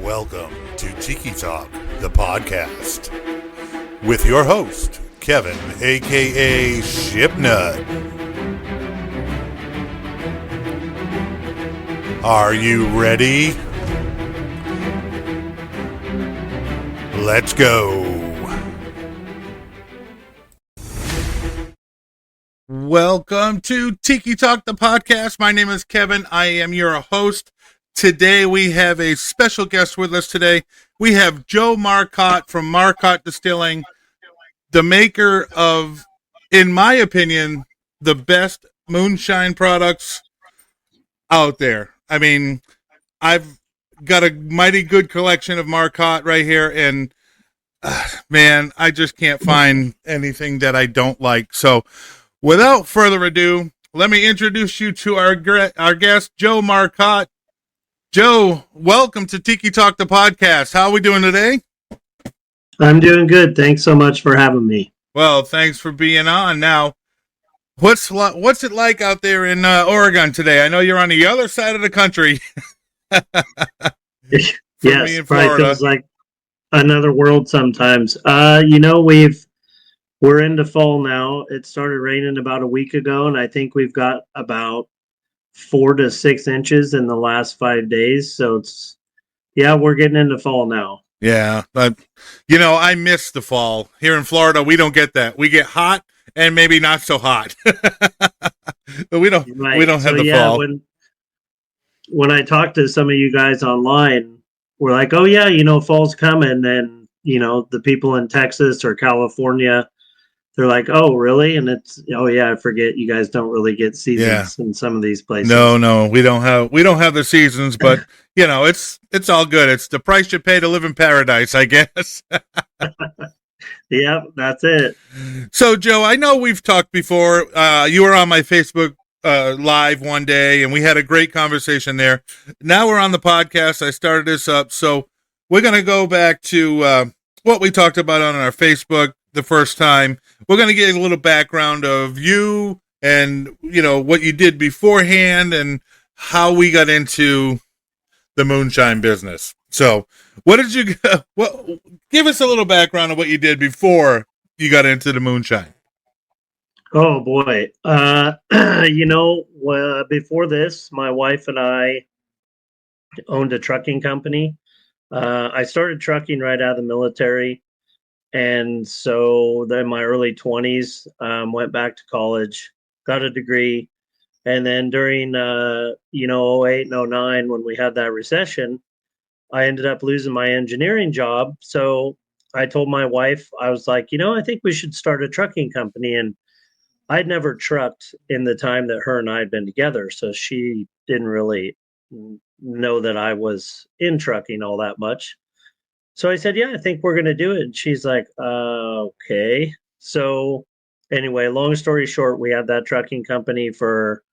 Welcome to Tiki Talk The Podcast with your host, Kevin, a.k.a. Shipnut. Are you ready? Let's go. Welcome to Tiki Talk The Podcast. My name is Kevin. I am your host. Today we have a special guest with us today. We have Joe Marcotte from Marcotte Distilling, the maker of, in my opinion, the best moonshine products out there. I mean, I've got a mighty good collection of Marcotte right here, and man, I just can't find anything that I don't like. So without further ado, let me introduce you to our guest, Joe Marcotte. Joe, welcome to Tiki Talk The Podcast. How are we doing today? I'm doing good. Thanks so much for having me. Well, thanks for being on. Now, what's it like out there in Oregon today? I know you're on the other side of the country. Yes, probably feels like another world sometimes. We're into fall now. It started raining about a week ago, and I think we've got about 4 to 6 inches in the last 5 days. So we're getting into fall now. Yeah, but I miss the fall. Here in Florida, we don't get that. We get hot and maybe not so hot. But we don't have the fall. When I talk to some of you guys online, we're like, oh yeah, fall's coming, and the people in Texas or California, they're like, oh, really? And it's, oh yeah, I forget you guys don't really get seasons in some of these places. No, we don't have the seasons, but it's all good. It's the price you pay to live in paradise, I guess. Yeah, that's it. So, Joe, I know we've talked before. You were on my Facebook live one day, and we had a great conversation there. Now we're on the podcast. I started this up, so we're going to go back to what we talked about on our Facebook the first time. We're going to get a little background of you and, what you did beforehand and how we got into the moonshine business. So give us a little background of what you did before you got into the moonshine. Oh boy. Before this, my wife and I owned a trucking company. I started trucking right out of the military. And so then in my early 20s, went back to college, got a degree. And then during, 08 and 09, when we had that recession, I ended up losing my engineering job. So I told my wife, I was like, I think we should start a trucking company. And I'd never trucked in the time that her and I had been together. So she didn't really know that I was in trucking all that much. So I said, yeah, I think we're going to do it. And she's like, okay. So anyway, long story short, we had that trucking company for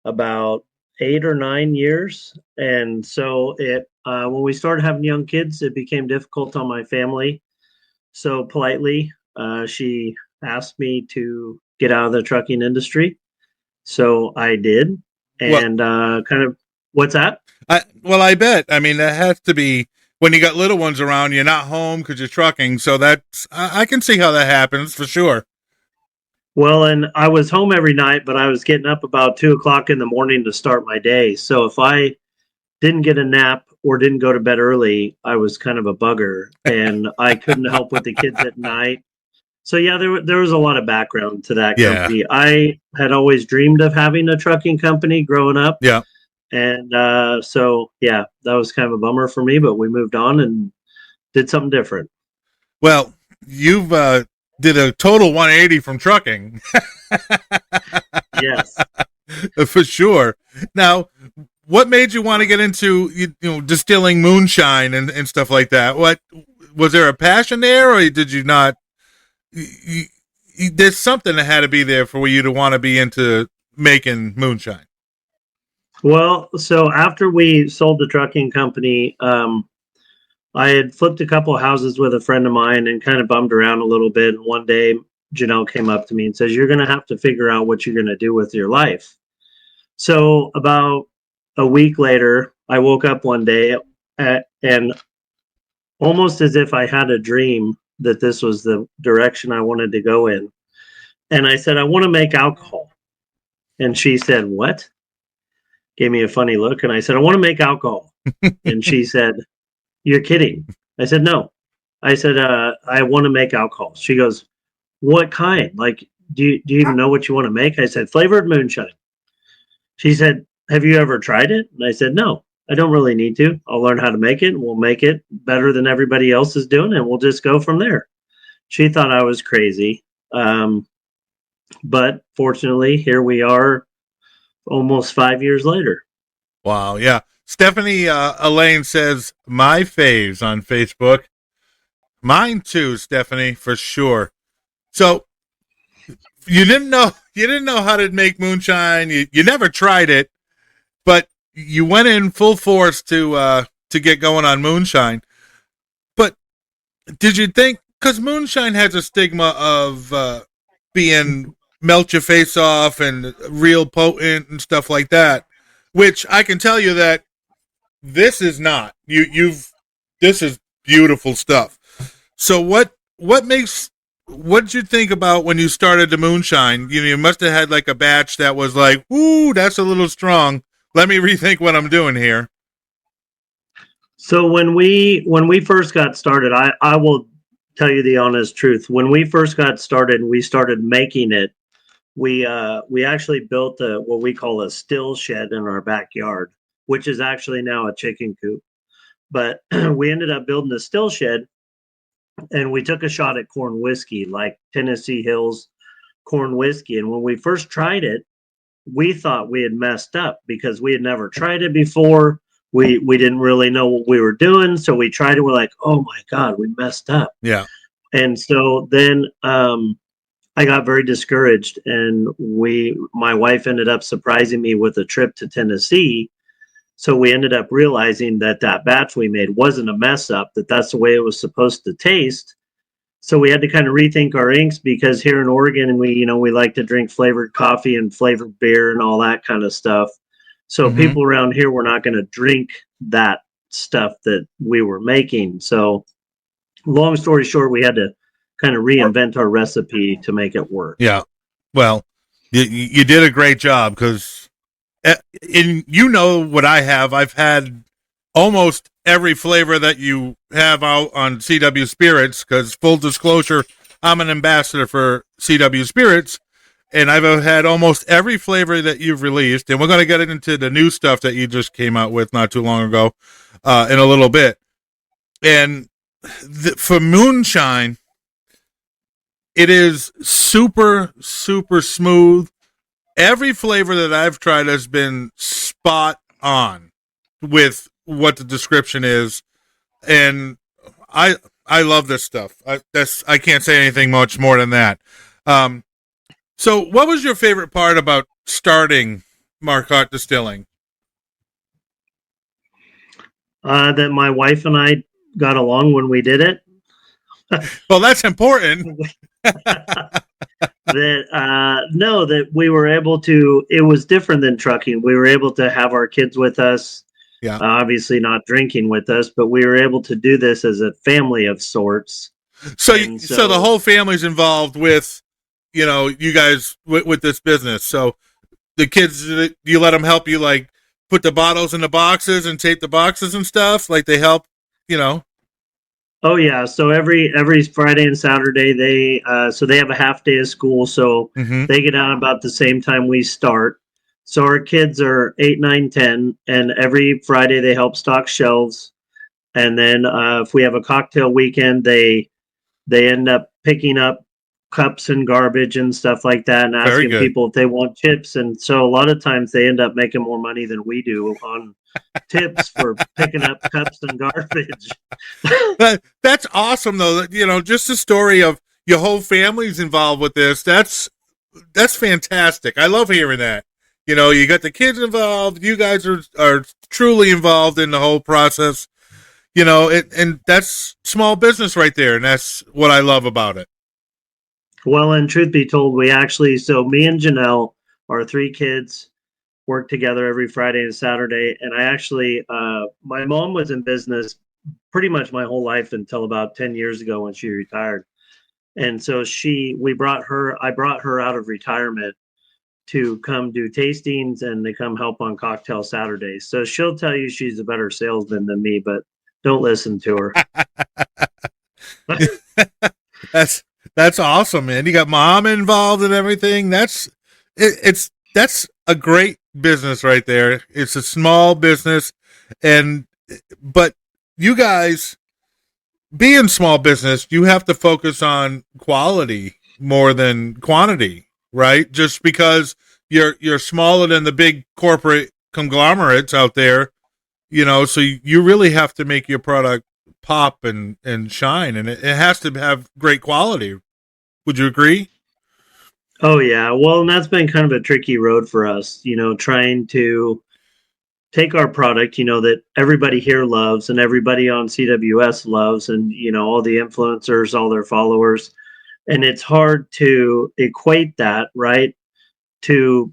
about 8 or 9 years. And so when we started having young kids, it became difficult on my family. So politely, she asked me to get out of the trucking industry. So I did. And what's that? I bet. I mean, that has to be, when you got little ones around, you're not home because you're trucking. So I can see how that happens for sure. Well, and I was home every night, but I was getting up about 2:00 in the morning to start my day. So if I didn't get a nap or didn't go to bed early, I was kind of a bugger, and I couldn't help with the kids at night. So yeah, there was a lot of background to that company. I had always dreamed of having a trucking company growing up. Yeah. And that was kind of a bummer for me, but we moved on and did something different. Well, you've did a total 180 from trucking. Yes. For sure. Now, what made you want to get into distilling moonshine and stuff like that? What was there a passion there, or did you not? There's something that had to be there for you to want to be into making moonshine. Well, so after we sold the trucking company, I had flipped a couple of houses with a friend of mine and kind of bummed around a little bit. And one day, Janelle came up to me and says, you're going to have to figure out what you're going to do with your life. So about a week later, I woke up one day and almost as if I had a dream that this was the direction I wanted to go in. And I said, I want to make alcohol. And she said, what? Gave me a funny look. And I said, I want to make alcohol. And she said, you're kidding. I said, no. I said, I want to make alcohol. She goes, what kind? Like, do you even know what you want to make? I said, flavored moonshine. She said, have you ever tried it? And I said, no, I don't really need to. I'll learn how to make it. We'll make it better than everybody else is doing, and we'll just go from there. She thought I was crazy. But fortunately, here we are almost 5 years later. Wow. Yeah. Stephanie Elaine says, my faves on Facebook. Mine too, Stephanie, for sure. So you didn't know how to make moonshine. You never tried it, but you went in full force to get going on moonshine. But did you think, because moonshine has a stigma of being melt your face off and real potent and stuff like that, which I can tell you that this is not. This is beautiful stuff. So what did you think about when you started the moonshine? You must have had like a batch that was like, ooh, that's a little strong. Let me rethink what I'm doing here. So when we first got started, I will tell you the honest truth. When we first got started, we started making it. We actually built what we call a still shed in our backyard, which is actually now a chicken coop. But we ended up building a still shed, and we took a shot at corn whiskey, like Tennessee Hills corn whiskey. And when we first tried it, we thought we had messed up because we had never tried it before. We didn't really know what we were doing, so we tried it. We're like, oh my God, we messed up. Yeah. And so then I got very discouraged, and my wife ended up surprising me with a trip to Tennessee. So we ended up realizing that batch we made wasn't a mess up, that's the way it was supposed to taste. So we had to kind of rethink our inks, because here in Oregon, we like to drink flavored coffee and flavored beer and all that kind of stuff. So people around here were not going to drink that stuff that we were making. So long story short, we had to kind of reinvent our recipe to make it work. Yeah. Well, you did a great job, because what I have. I've had almost every flavor that you have out on CW Spirits, because full disclosure, I'm an ambassador for CW Spirits, and I've had almost every flavor that you've released, and we're going to get into the new stuff that you just came out with not too long ago in a little bit. And for moonshine, it is super, super smooth. Every flavor that I've tried has been spot on with what the description is, and I love this stuff. I can't say anything much more than that. So what was your favorite part about starting Marcotte Distilling? That my wife and I got along when we did it. Well, that's important. That we were able to, it was different than trucking. We were able to have our kids with us. Yeah. Obviously not drinking with us, but we were able to do this as a family of sorts. So the whole family's involved with, you guys with this business. So the kids, you let them help you, like put the bottles in the boxes and tape the boxes and stuff. Like they help, Oh yeah. So every Friday and Saturday, they have a half day of school. So they get out about the same time we start. So our kids are 8, 9, 10, and every Friday they help stock shelves. And then if we have a cocktail weekend, they end up picking up cups and garbage and stuff like that, and asking people if they want tips. And so a lot of times they end up making more money than we do on tips for picking up cups and garbage. That's awesome, though. Just the story of your whole family's involved with this. That's fantastic. I love hearing that. You got the kids involved. You guys are truly involved in the whole process. And that's small business right there, and that's what I love about it. Well, and truth be told, so me and Janelle, our 3 kids, work together every Friday and Saturday. And I actually, my mom was in business pretty much my whole life until about 10 years ago when she retired. And so I brought her out of retirement to come do tastings and to come help on cocktail Saturdays. So she'll tell you she's a better salesman than me, but don't listen to her. That's awesome, man. You got mom involved in everything. That's a great business right there. It's a small business, but you guys being small business, you have to focus on quality more than quantity, right? Just because you're smaller than the big corporate conglomerates out there, so you really have to make your product pop and shine, and it has to have great quality. Would you agree? Oh yeah. Well, and that's been kind of a tricky road for us, trying to take our product, that everybody here loves and everybody on CWS loves, and, all the influencers, all their followers. And it's hard to equate that, right, to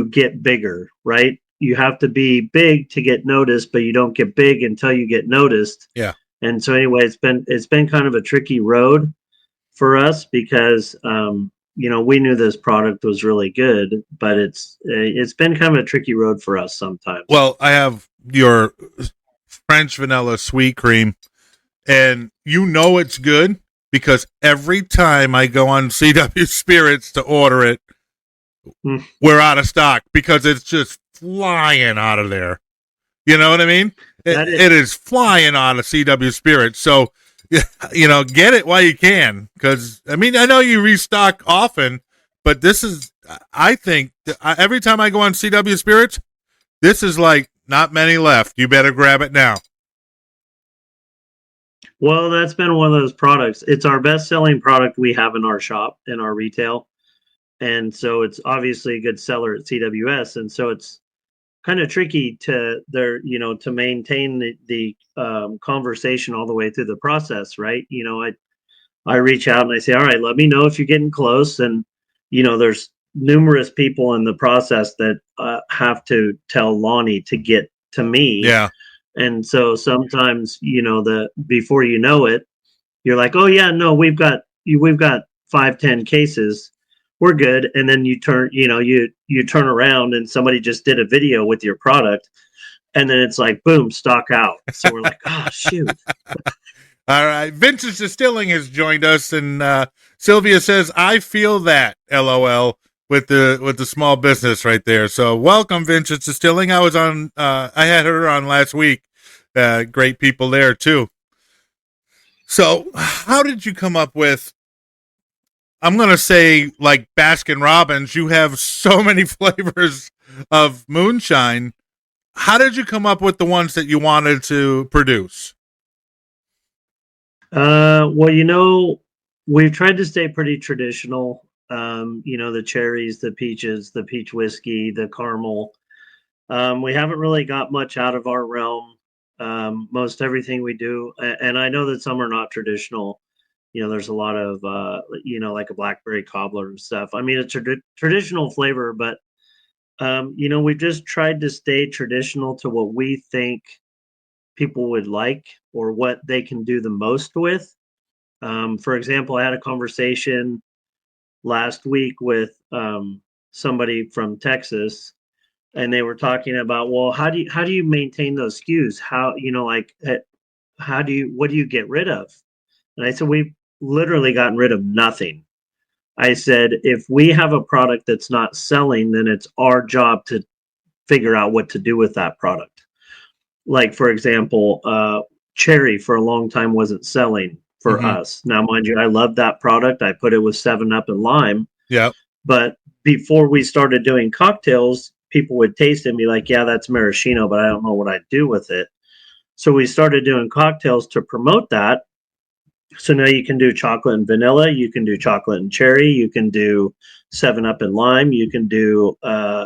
get bigger, right? You have to be big to get noticed, but you don't get big until you get noticed. Yeah. And so anyway, it's been kind of a tricky road for us because we knew this product was really good, but it's been kind of a tricky road for us sometimes. Well, I have your French vanilla sweet cream, and it's good because every time I go on CW Spirits to order it, we're out of stock because it's just flying out of there. You know what I mean? It is flying out of CW Spirits. So, get it while you can, because I know you restock often, but this is, I think, every time I go on CW Spirits, this is like not many left. You better grab it now. Well, that's been one of those products. It's our best-selling product we have in our shop, in our retail, and so it's obviously a good seller at CWS, and so it's kind of tricky to maintain the conversation all the way through the process, right? I reach out and I say, all right, let me know if you're getting close. And, there's numerous people in the process that have to tell Lonnie to get to me. Yeah. And so sometimes, before you know it, you're like, oh yeah, no, we've got 5-10 cases. We're good. And then you turn around and somebody just did a video with your product, and then it's like, boom, stock out. So we're like, oh, shoot. All right. Vintage Distilling has joined us, and Sylvia says, I feel that, LOL, with the small business right there. So welcome, Vintage Distilling. I had her on last week. Great people there too. So how did you come up with, I'm going to say, like Baskin Robbins, you have so many flavors of moonshine. How did you come up with the ones that you wanted to produce? Well, we've tried to stay pretty traditional. The cherries, the peaches, the peach whiskey, the caramel. We haven't really got much out of our realm. Most everything we do, and I know that some are not traditional. There's a lot of, like a blackberry cobbler and stuff. It's a traditional flavor, but, we've just tried to stay traditional to what we think people would like or what they can do the most with. For example, I had a conversation last week with somebody from Texas, and they were talking about, well, how do you maintain those SKUs? What do you get rid of? And I said, we've literally gotten rid of nothing. I said, if we have a product that's not selling, then it's our job to figure out what to do with that product. Like, for example, cherry for a long time wasn't selling for us. Now, mind you, I love that product. I put it with 7-Up and lime. Yeah. But before we started doing cocktails, people would taste it and be like, yeah, that's maraschino, but I don't know what I'd do with it. So we started doing cocktails to promote that. So now you can do chocolate and vanilla, you can do chocolate and cherry, you can do 7-Up and lime, you can do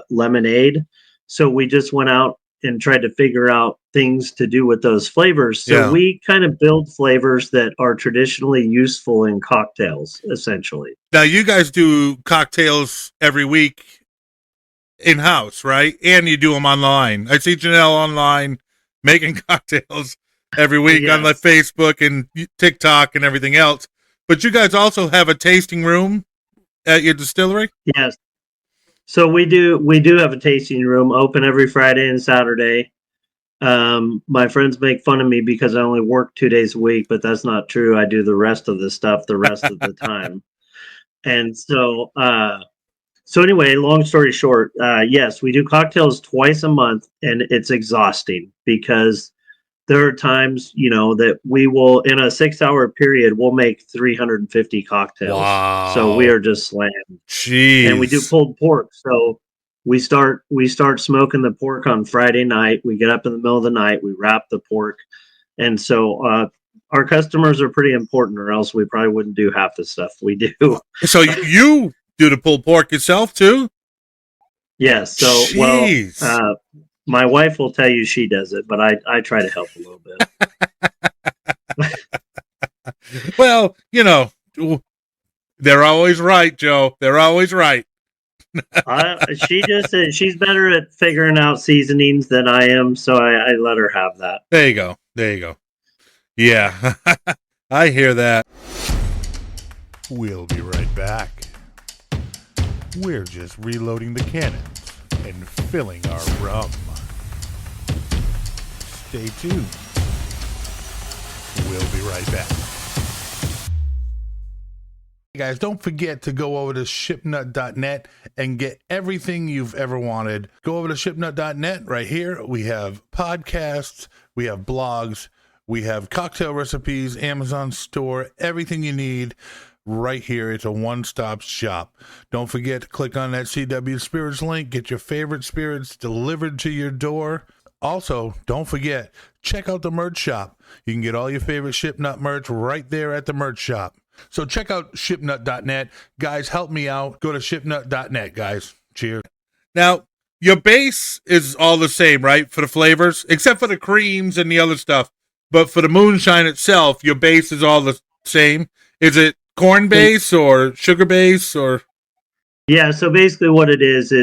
lemonade. So we just went out and tried to figure out things to do with those flavors. So we kind of build flavors that are traditionally useful in cocktails, essentially. Now you guys do cocktails every week. in-house, right? And you do them online. I see Janelle online making cocktails every week on the Facebook and TikTok and everything else. But you guys also have a tasting room at your distillery? Yes. So we do have a tasting room open every Friday and Saturday. My friends make fun of me because I only work 2 days a week, but that's not true. I do the rest of the stuff the rest of the time. And so anyway, long story short, yes, we do cocktails twice a month, and it's exhausting because there are times, that we will, in a 6-hour period, we'll make 350 cocktails. Wow. So we are just slammed. Jeez. And we do pulled pork. So we start smoking the pork on Friday night. We get up in the middle of the night. We wrap the pork. And so our customers are pretty important, or else we probably wouldn't do half the stuff we do. So you do the pulled pork yourself too? Yes. So, Jeez. well, my wife will tell you she does it, but I try to help a little bit. Well, they're always right, Joe. They're always right. She just said she's better at figuring out seasonings than I am, so I let her have that. There you go. Yeah, I hear that. We'll be right back. We're just reloading the cannons and filling our rum. Stay tuned. We'll be right back. Hey guys, don't forget to go over to shipnut.net and get everything you've ever wanted. Go over to shipnut.net right here. We have podcasts, we have blogs, we have cocktail recipes, Amazon store, everything you need right here. It's a one-stop shop. Don't forget to click on that CW Spirits link. Get your favorite spirits delivered to your door. Also, don't forget, check out the merch shop. You can get all your favorite Shipnut merch right there at the merch shop. So check out shipnut.net. Guys, help me out. Go to shipnut.net, guys. Cheers. Now, your base is all the same, right, for the flavors, except for the creams and the other stuff. But for the moonshine itself, your base is all the same. Is it corn base or sugar base or? Yeah, so basically what it is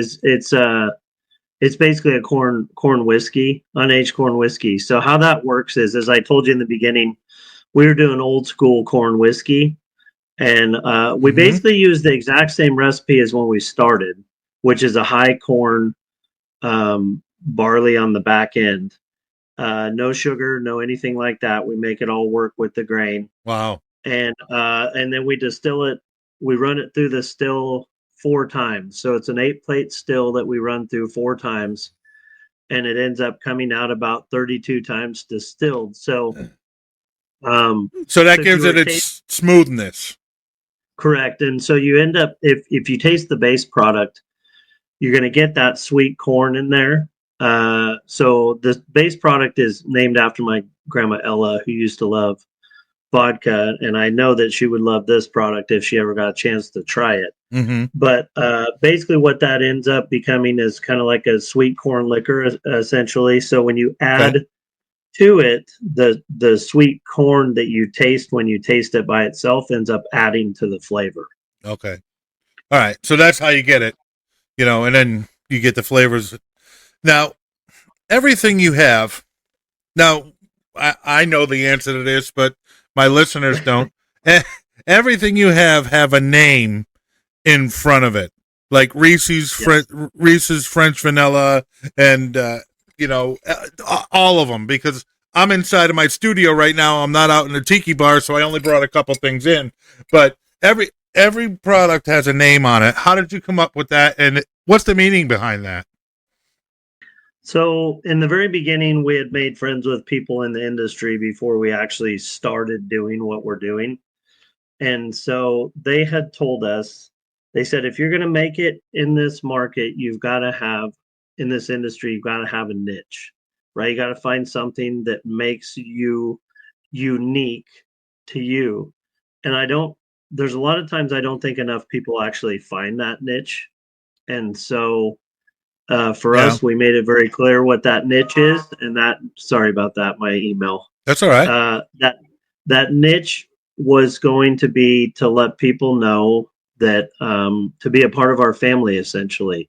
it's basically a corn whiskey, unaged corn whiskey. So how that works is, as I told you in the beginning, we were doing old school corn whiskey, and we basically use the exact same recipe as when we started, which is a high corn barley on the back end. No sugar, no anything like that. We make it all work with the grain. Wow. And then we distill it. We run it through the still 4 times. So it's an 8-plate still that we run through 4 times, and it ends up coming out about 32 times distilled. So that gives it its smoothness. Correct. And so you end up, if you taste the base product, you're going to get that sweet corn in there. So the base product is named after my grandma Ella, who used to love vodka, and I know that she would love this product if she ever got a chance to try it. Mm-hmm. But basically what that ends up becoming is kind of like a sweet corn liquor, essentially. So when you add to it, the sweet corn that you taste when you taste it by itself ends up adding to the flavor. Okay. All right. So that's how you get it, and then you get the flavors. Now, everything you have, I know the answer to this, but my listeners don't. Everything you have a name in front of it, like Reese's French vanilla, and all of them. Because I'm inside of my studio right now. I'm not out in the tiki bar, so I only brought a couple things in. But every product has a name on it. How did you come up with that, and what's the meaning behind that? So in the very beginning, we had made friends with people in the industry before we actually started doing what we're doing. And so they had told us, they said, if you're going to make it in this market, you've got to have, in this industry, you've got to have a niche, right? You got to find something that makes you unique to you. And there's a lot of times I don't think enough people actually find that niche. And so for us, we made it very clear what that niche is, and sorry about that, my email. That's all right. That niche was going to be to let people know that to be a part of our family, essentially.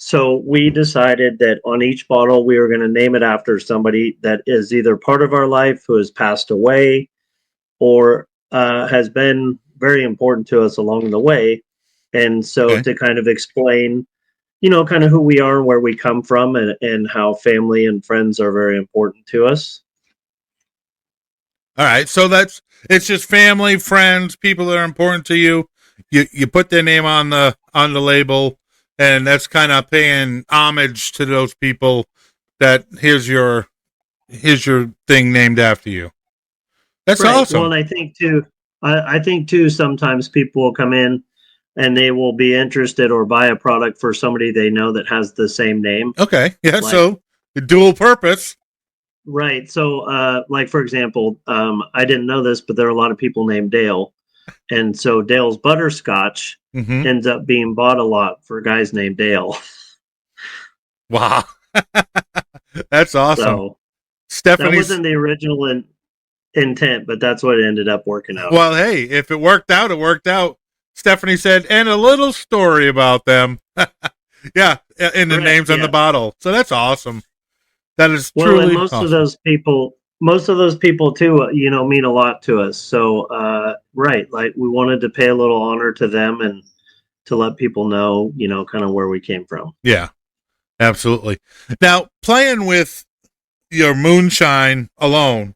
So we decided that on each bottle, we were going to name it after somebody that is either part of our life who has passed away or has been very important to us along the way. And so Okay. to kind of explain, kind of who we are and where we come from, and how family and friends are very important to us. All right. So it's just family, friends, people that are important to you. You put their name on the label, and that's kind of paying homage to those people. That here's your thing named after you. That's Right. awesome. Well, and I think too, sometimes people will come in and they will be interested or buy a product for somebody they know that has the same name. Okay. Yeah. Like, So the dual purpose. right. So, like, for example, I didn't know this, but there are a lot of people named Dale. And so Dale's butterscotch Mm-hmm. ends up being bought a lot for guys named Dale. Wow. That's awesome. So that wasn't the original intent, but that's what ended up working out. Well, hey, if it worked out, it worked out. Stephanie said, and a little story about them. Yeah, and the names on the bottle. So that's awesome. That is truly and most awesome. most of those people too, mean a lot to us. So, right, like we wanted to pay a little honor to them and to let people know, kind of where we came from. Yeah, absolutely. Now, playing with your moonshine alone,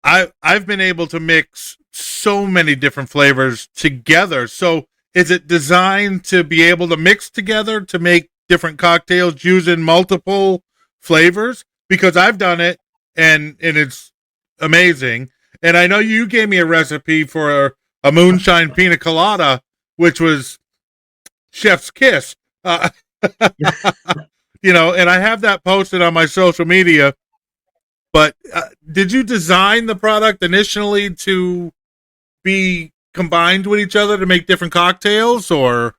I've been able to mix so many different flavors together. So is it designed to be able to mix together to make different cocktails using multiple flavors? Because I've done it and it's amazing. And I know you gave me a recipe for a moonshine pina colada, which was chef's kiss. And I have that posted on my social media. But did you design the product initially to be combined with each other to make different cocktails, or?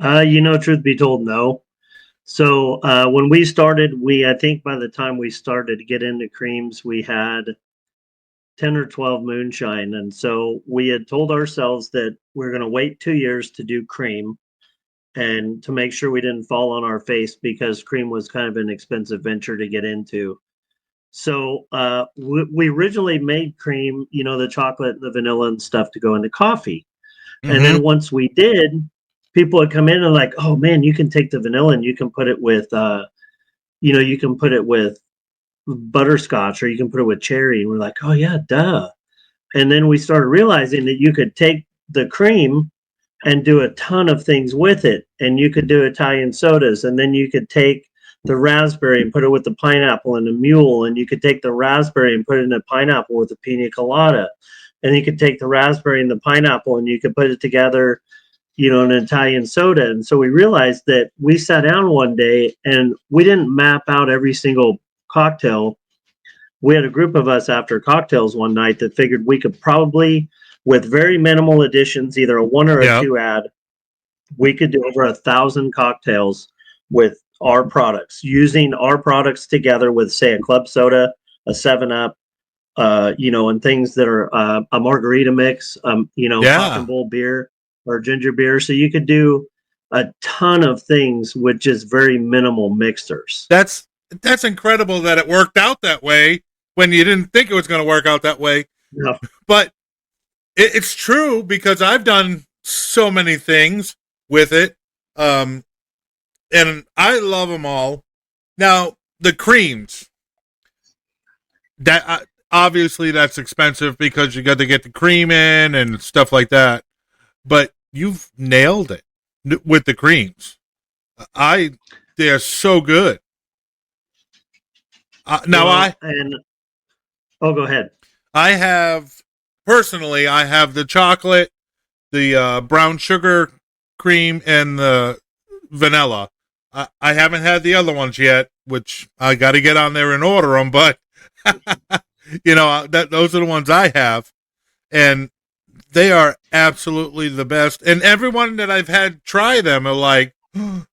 Truth be told, no. So when we started, I think by the time we started to get into creams, we had 10 or 12 moonshine. And so we had told ourselves that we're going to wait 2 years to do cream and to make sure we didn't fall on our face, because cream was kind of an expensive venture to get into. So we originally made cream, the chocolate, the vanilla and stuff to go into coffee. Mm-hmm. And then once we did, people would come in and like, oh man, you can take the vanilla and you can put it with, you can put it with butterscotch, or you can put it with cherry. And we're like, oh yeah, duh. And then we started realizing that you could take the cream and do a ton of things with it. And you could do Italian sodas, and then you could take the raspberry and put it with the pineapple and the mule, and you could take the raspberry and put it in a pineapple with a pina colada, and you could take the raspberry and the pineapple and you could put it together, an Italian soda. And so we realized that we sat down one day and we didn't map out every single cocktail. We had a group of us after cocktails one night that figured we could probably, with very minimal additions, either a 1 or a 2 add, we could do over 1,000 cocktails with our products, using our products together with, say, a club soda, a 7-Up, and things that are a margarita mix, cotton bowl beer or ginger beer. So you could do a ton of things with just very minimal mixers. That's incredible that it worked out that way when you didn't think it was going to work out that way. No. But it's true, because I've done so many things with it. And I love them all. Now, the creams, that obviously that's expensive because you got to get the cream in and stuff like that. But you've nailed it with the creams. They're so good. Go ahead. I have the chocolate, the brown sugar cream, and the vanilla. I haven't had the other ones yet, which I got to get on there and order them. But those are the ones I have, and they are absolutely the best. And everyone that I've had try them are like, oh,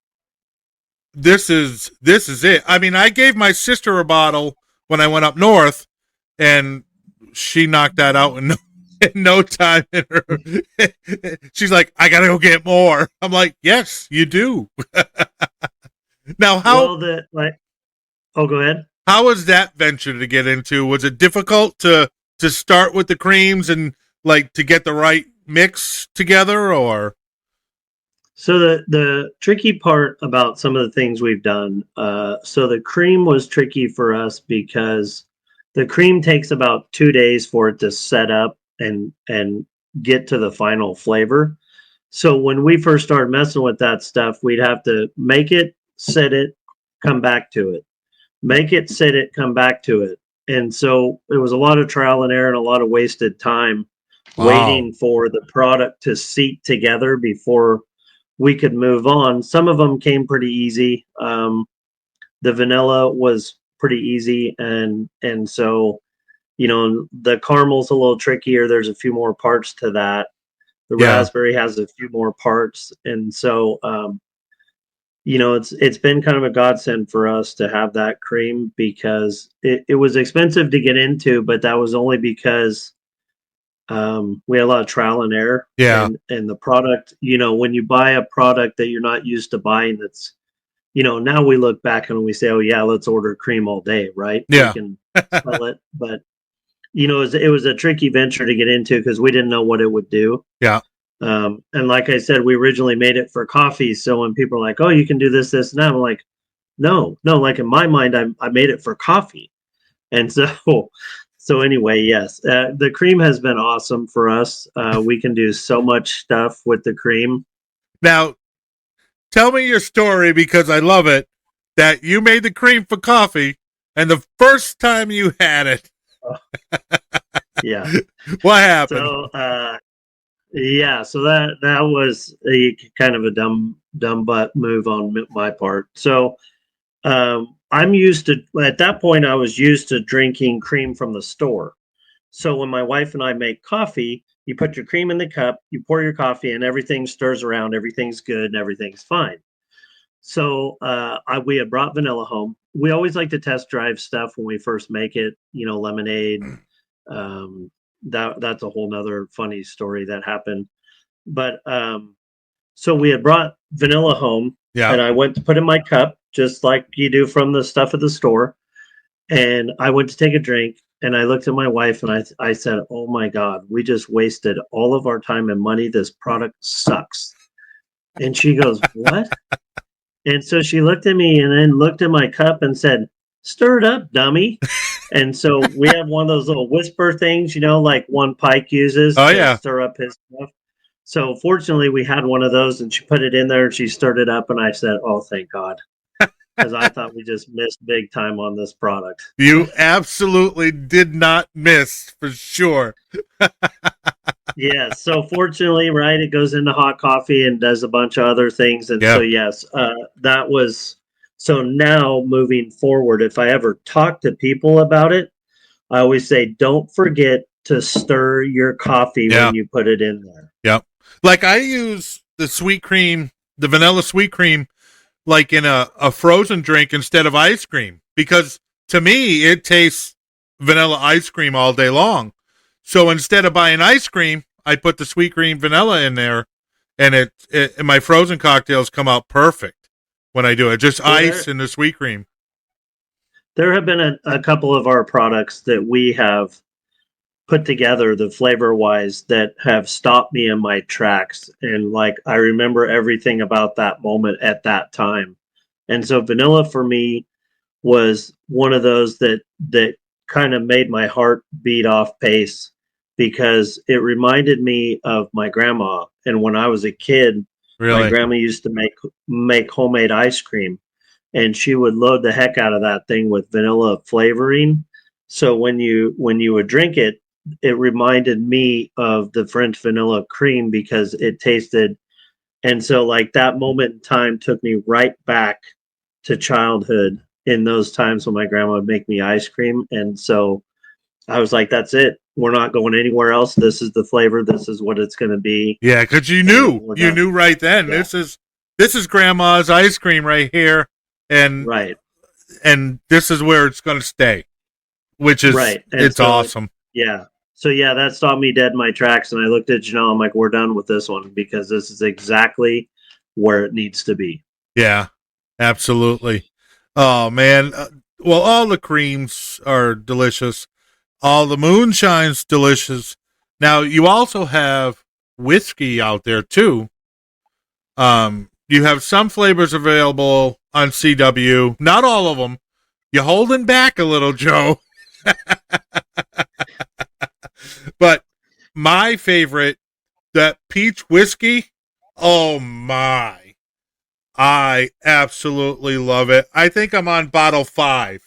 this is it. I mean, I gave my sister a bottle when I went up north, and she knocked that out in no time in her. She's like, I gotta go get more. I'm like, yes, you do. Now, Well, go ahead. how was that venture to get into? Was it difficult to start with the creams and like to get the right mix together, or? So the tricky part about some of the things we've done, so the cream was tricky for us because the cream takes about 2 days for it to set up and get to the final flavor. So when we first started messing with that stuff, we'd have to make it, sit it, come back to it, make it, sit it, come back to it. And so it was a lot of trial and error and a lot of wasted time waiting for the product to seat together before we could move on. Some of them came pretty easy. The vanilla was pretty easy, and so the caramel's a little trickier. There's a few more parts to that. The raspberry has a few more parts, and so it's been kind of a godsend for us to have that cream because it was expensive to get into, but that was only because we had a lot of trial and error. And the product, when you buy a product that you're not used to buying, that's, now we look back and we say, oh yeah, let's order cream all day, right? Yeah. We can sell it. But, it was a tricky venture to get into because we didn't know what it would do. Yeah. And like I said, we originally made it for coffee. So when people are like, oh, you can do this, and that, I'm like, no, like in my mind, I made it for coffee. And so anyway, yes, the cream has been awesome for us. We can do so much stuff with the cream. Now, tell me your story because I love it that you made the cream for coffee and the first time you had it. Yeah. What happened? So, so that was a kind of a dumb butt move on my part. So, I'm used to, at that point, I was used to drinking cream from the store. So when my wife and I make coffee, you put your cream in the cup, you pour your coffee, and everything stirs around, everything's good, and everything's fine. So we had brought vanilla home. We always like to test drive stuff when we first make it, lemonade. That's a whole nother funny story that happened. But so we had brought vanilla home, and I went to put in my cup, just like you do from the stuff at the store. And I went to take a drink, and I looked at my wife and I said, oh my God, we just wasted all of our time and money. This product sucks. And she goes, what? And so she looked at me and then looked at my cup and said, stir it up, dummy. And so we have one of those little whisper things, like one Pike uses to stir up his stuff. So fortunately, we had one of those, and she put it in there and she stirred it up. And I said, oh, thank God. Because I thought we just missed big time on this product. You absolutely did not miss, for sure. Yeah, so fortunately, right, it goes into hot coffee and does a bunch of other things. And so, yes, that was, so now moving forward, if I ever talk to people about it, I always say, don't forget to stir your coffee when you put it in there. Yep. Like I use the sweet cream, the vanilla sweet cream, like in a frozen drink instead of ice cream, because to me, it tastes vanilla ice cream all day long. So instead of buying ice cream, I put the sweet cream vanilla in there, and and my frozen cocktails come out perfect when I do it. Just ice and the sweet cream. There have been a couple of our products that we have put together, the flavor wise, that have stopped me in my tracks. And like, I remember everything about that moment at that time. And so vanilla for me was one of those that kind of made my heart beat off pace, because it reminded me of my grandma. And when I was a kid, my grandma used to make homemade ice cream, and she would load the heck out of that thing with vanilla flavoring. So when you would drink it, it reminded me of the French vanilla cream because it tasted. And so like that moment in time took me right back to childhood in those times when my grandma would make me ice cream. And so I was like, that's it. We're not going anywhere else. This is the flavor. This is what it's going to be. Yeah, because you knew right then. Yeah. This is grandma's ice cream right here, and and this is where it's going to stay, which is right. It's awesome. Yeah, So yeah, that stopped me dead in my tracks, and I looked at Janelle. I'm like, we're done with this one because this is exactly where it needs to be. Yeah, absolutely. Oh man, well, all the creams are delicious. All the moonshine's delicious. Now you also have whiskey out there too. You have some flavors available on CW. Not all of them. You're holding back a little, Joe. But my favorite, that peach whiskey, oh my. I absolutely love it. I think I'm on bottle 5.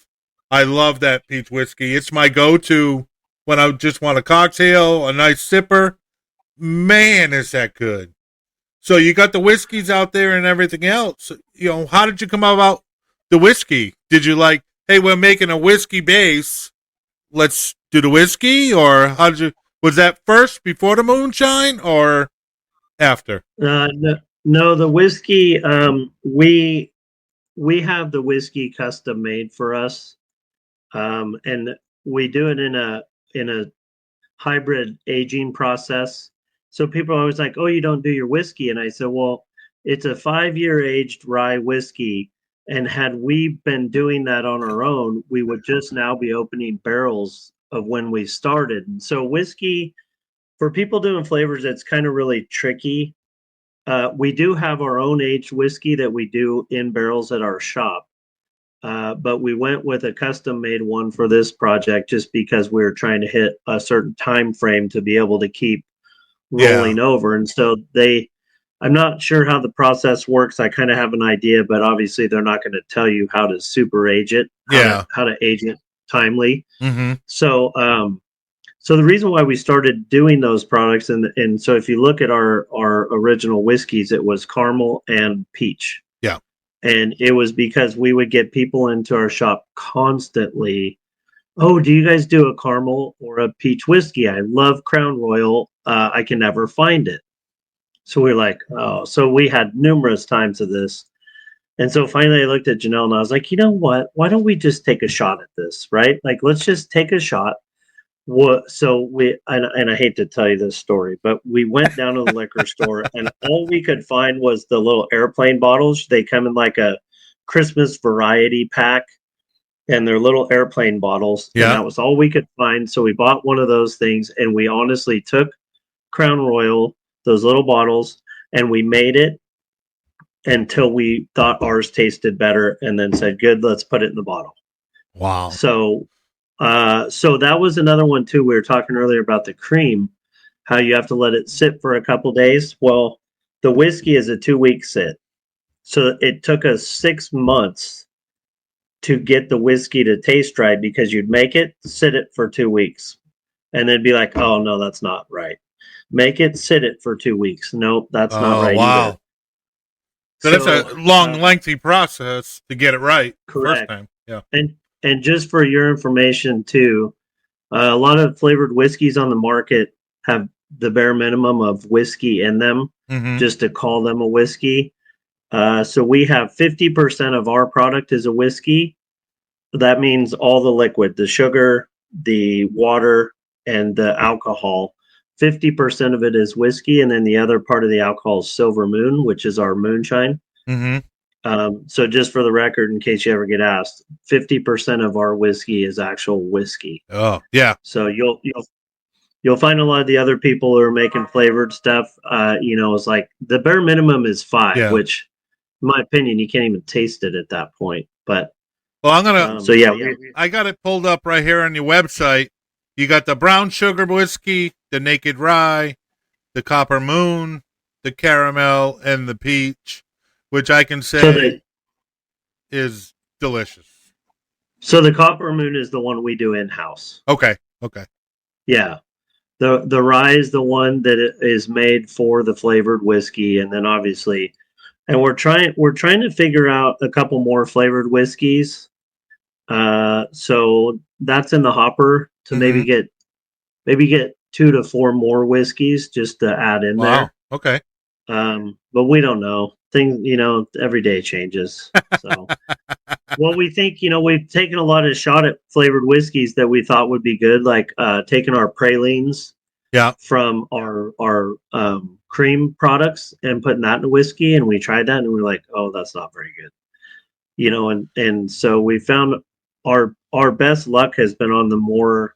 I love that peach whiskey. It's my go-to when I just want a cocktail, a nice sipper. Man, is that good. So you got the whiskeys out there and everything else. You know, how did you come about the whiskey? Did you like, hey, we're making a whiskey base. Let's do the whiskey? Or how did you, was that first before the moonshine or after? No, the whiskey. We have the whiskey custom made for us, and we do it in a hybrid aging process. So people are always like, "Oh, you don't do your whiskey," and I said, "Well, it's a 5-year aged rye whiskey." And had we been doing that on our own, we would just now be opening barrels of when we started. And so whiskey, for people doing flavors, it's kind of really tricky. We do have our own aged whiskey that we do in barrels at our shop. But we went with a custom made one for this project just because we were trying to hit a certain time frame to be able to keep rolling over. And so I'm not sure how the process works. I kind of have an idea, but obviously they're not going to tell you how to super age it, how to age it timely. Mm-hmm. So the reason why we started doing those products, and so if you look at our original whiskeys, it was caramel and peach. Yeah. And it was because we would get people into our shop constantly. Oh, do you guys do a caramel or a peach whiskey? I love Crown Royal. I can never find it. So we're like, oh, so we had numerous times of this. And so finally I looked at Janelle and I was like, you know what? Why don't we just take a shot at this, right? Like, let's just take a shot. So and I hate to tell you this story, but we went down to the liquor store and all we could find was the little airplane bottles. They come in like a Christmas variety pack, and they're little airplane bottles. Yeah. And that was all we could find. So we bought one of those things, and we honestly took Crown Royal, those little bottles, and we made it until we thought ours tasted better, and then said, good, let's put it in the bottle. Wow. So that was another one too. We were talking earlier about the cream, how you have to let it sit for a couple days. Well, the whiskey is a 2-week sit. So it took us 6 months to get the whiskey to taste right, because you'd make it, sit it for 2 weeks, and then be like, oh no, that's not right. Make it, sit it for 2 weeks. Nope, that's not right either. So that's a long, lengthy process to get it right. Correct. First time. Yeah. And just for your information too, a lot of flavored whiskeys on the market have the bare minimum of whiskey in them, just to call them a whiskey. So we have 50% of our product is a whiskey. That means all the liquid, the sugar, the water, and the alcohol. 50% of it is whiskey, and then the other part of the alcohol is Silver Moon, which is our moonshine. So just for the record, in case you ever get asked, 50% of our whiskey is actual whiskey. Oh, yeah. So you'll find a lot of the other people who are making flavored stuff. It's like the bare minimum is 5, which, in my opinion, you can't even taste it at that point. But well, I'm gonna. I got it pulled up right here on your website. You got the brown sugar whiskey, the naked rye, the copper moon, the caramel, and the peach, which I can say is delicious. So the copper moon is the one we do in house. Okay. Yeah. The rye is the one that is made for the flavored whiskey, and then obviously, and we're trying to figure out a couple more flavored whiskeys. So that's in the hopper to maybe get 2 to 4 more whiskeys just to add in there. Okay. But we don't know. Things, every day changes. So Well, we think, we've taken a lot of shot at flavored whiskeys that we thought would be good, like taking our pralines Yeah. from our cream products and putting that in a whiskey, and we tried that and we were like, oh, that's not very good. And so we found our best luck has been on the more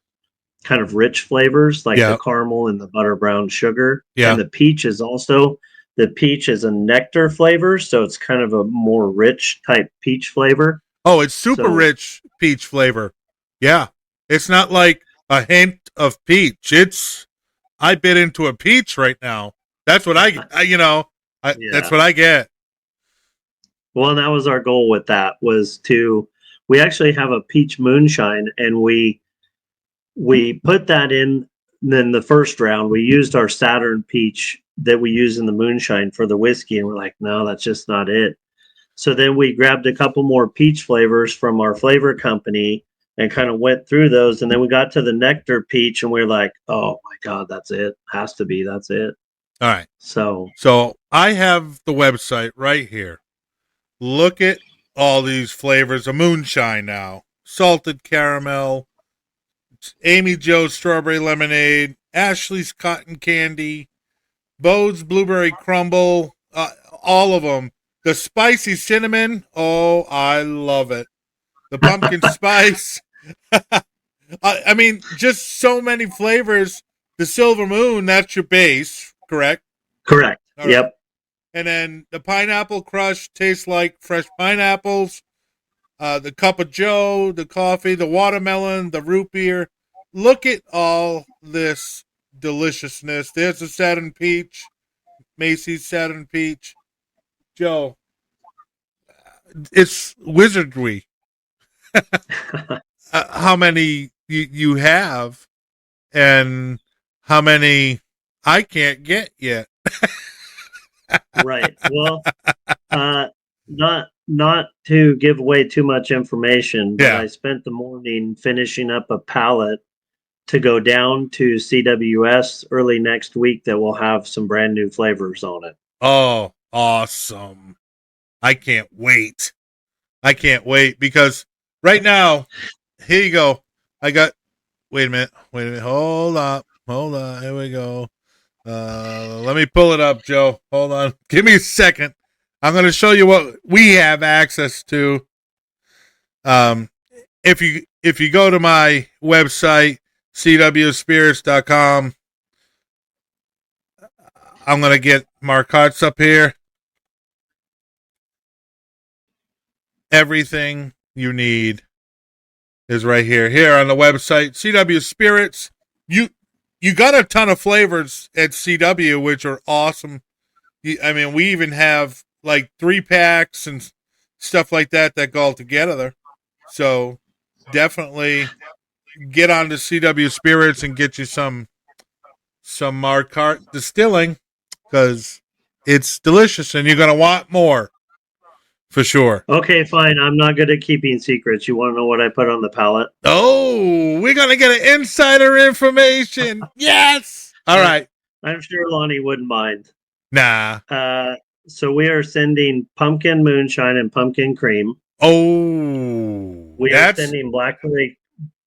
kind of rich flavors, like the caramel and the butter brown sugar. And the peach is a nectar flavor, so it's kind of a more rich type peach flavor. Oh, it's super rich peach flavor. Yeah. It's not like a hint of peach. I bit into a peach right now. That's what that's what I get. Well, and that was our goal with that, we actually have a peach moonshine, and we put that in. Then the first round, we used our Saturn peach that we use in the moonshine for the whiskey, and we're like, no, that's just not it. So then we grabbed a couple more peach flavors from our flavor company and kind of went through those, and then we got to the nectar peach, and we we're like, oh my god, that's it. Has to be, that's it. All right. So I have the website right here. Look at all these flavors of moonshine now. Salted caramel, Amy Jo's strawberry lemonade, Ashley's cotton candy, Bo's blueberry crumble, all of them. The spicy cinnamon, oh, I love it. The pumpkin spice. I mean, just so many flavors. The Silver Moon, that's your base, correct? Correct. Right. Yep. And then the pineapple crush tastes like fresh pineapples. The cup of Joe, the coffee, the watermelon, the root beer. Look at all this deliciousness. There's the Saturn peach, Macy's Saturn peach. Joe, it's wizardry. How many you have, and how many I can't get yet. Right. Well, not to give away too much information, but I spent the morning finishing up a pallet to go down to CWS early next week that will have some brand new flavors on it. Oh, awesome. I can't wait. Because right now, here you go. Wait a minute. Hold on. Here we go. Let me pull it up, Joe. Hold on. Give me a second. I'm going to show you what we have access to. If you go to my website, cwspirits.com, I'm going to get Marcotte's up here. Everything you need is right here. Here on the website, CW Spirits. You got a ton of flavors at CW, which are awesome. I mean, we even have like 3-packs and stuff like that go all together. So definitely get on to CW Spirits and get you some Marcotte Distilling, because it's delicious and you're going to want more. For sure. Okay, fine. I'm not good at keeping secrets. You want to know what I put on the pallet? Oh, we're going to get an insider information. Yes. All right. I'm sure Lonnie wouldn't mind. Nah. So we are sending pumpkin moonshine and pumpkin cream. Oh. We are sending blackberry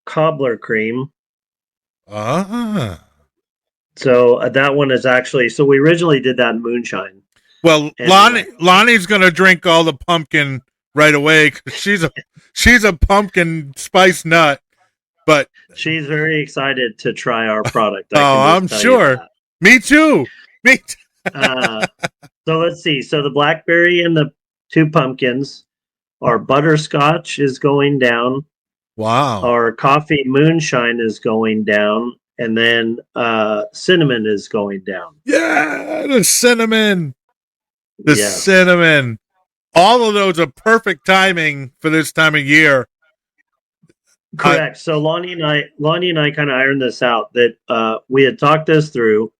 cobbler cream. So that one is actually, so we originally did that in moonshine. Well, Lonnie's gonna drink all the pumpkin right away because she's a pumpkin spice nut. But she's very excited to try our product. I'm sure. Me too. So let's see. So the blackberry and the 2 pumpkins, our butterscotch is going down. Wow. Our coffee moonshine is going down, and then cinnamon is going down. Yeah, the cinnamon. Cinnamon. All of those are perfect timing for this time of year. Correct. So Lonnie and I kind of ironed this out, that we had talked this through,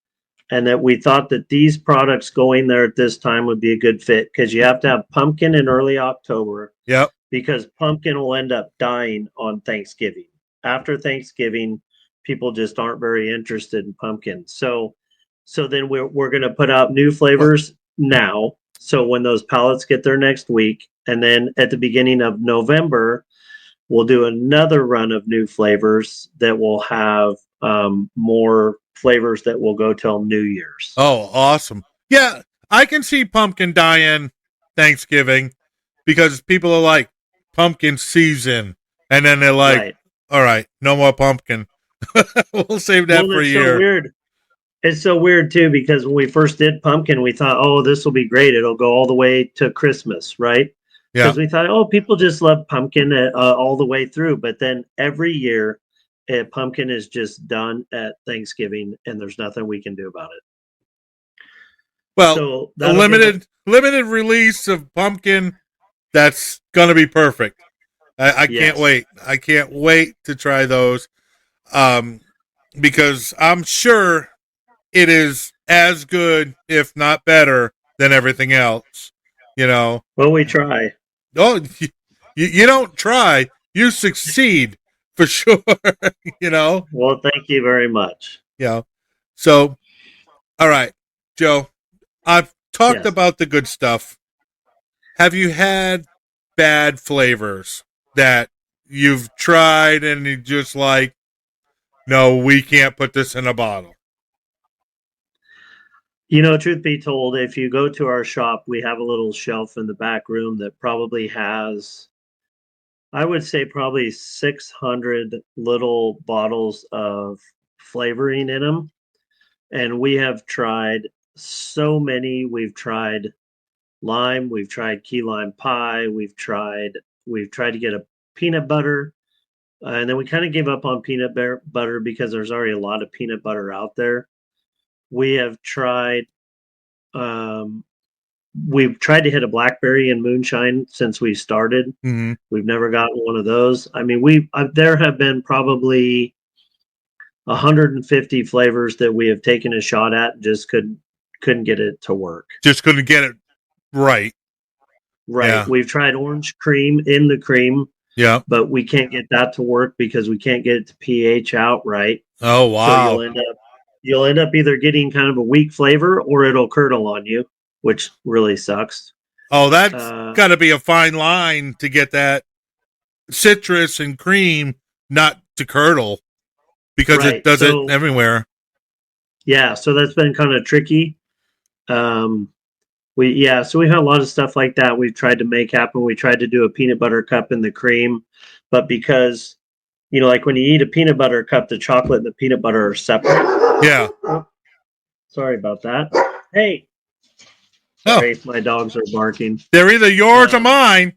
and that we thought that these products going there at this time would be a good fit, because you have to have pumpkin in early October. Yep. Because pumpkin will end up dying on Thanksgiving. After Thanksgiving, people just aren't very interested in pumpkin. So then we're going to put out new flavors now. So when those pallets get there next week, and then at the beginning of November, we'll do another run of new flavors that will have more flavors that will go till New Year's. Oh, awesome. Yeah, I can see pumpkin dying Thanksgiving because people are like, pumpkin season. And then they're like, Right. all right, no more pumpkin. We'll save that for a year. So weird. It's so weird, too, because when we first did pumpkin, we thought, oh, this will be great. It'll go all the way to Christmas, right? Yeah. Because we thought, oh, people just love pumpkin all the way through. But then every year, pumpkin is just done at Thanksgiving, and there's nothing we can do about it. Well, so a limited release of pumpkin, that's going to be perfect. I can't wait. I can't wait to try those because I'm sure it is as good, if not better, than everything else. You know. Well, we try. Oh, you don't try. You succeed for sure. You know. Well, thank you very much. Yeah. So, all right, Joe. I've talked about the good stuff. Have you had bad flavors that you've tried and you just like, no, we can't put this in a bottle? You know, truth be told, if you go to our shop, we have a little shelf in the back room that probably has, I would say, probably 600 little bottles of flavoring in them. And we have tried so many. We've tried lime, we've tried key lime pie, we've tried to get a peanut butter. And then we kind of gave up on peanut butter because there's already a lot of peanut butter out there. We have tried, we've tried to hit a blackberry and moonshine since we started. Mm-hmm. We've never gotten one of those. I mean, there have been probably 150 flavors that we have taken a shot at and just couldn't get it to work. Just couldn't get it right. Right. Yeah. We've tried orange cream in the cream. Yeah. But we can't get that to work because we can't get it to pH out right. Oh, wow. So you'll end up either getting kind of a weak flavor or it'll curdle on you, which really sucks. Oh, that's got to be a fine line to get that citrus and cream not to curdle because it does it everywhere. Yeah, so that's been kind of tricky. So we had a lot of stuff like that we've tried to make happen. We tried to do a peanut butter cup in the cream, but because, you know, like when you eat a peanut butter cup, the chocolate and the peanut butter are separate. Yeah. Oh, sorry about that. Hey. Sorry, my dogs are barking. They're either yours or mine.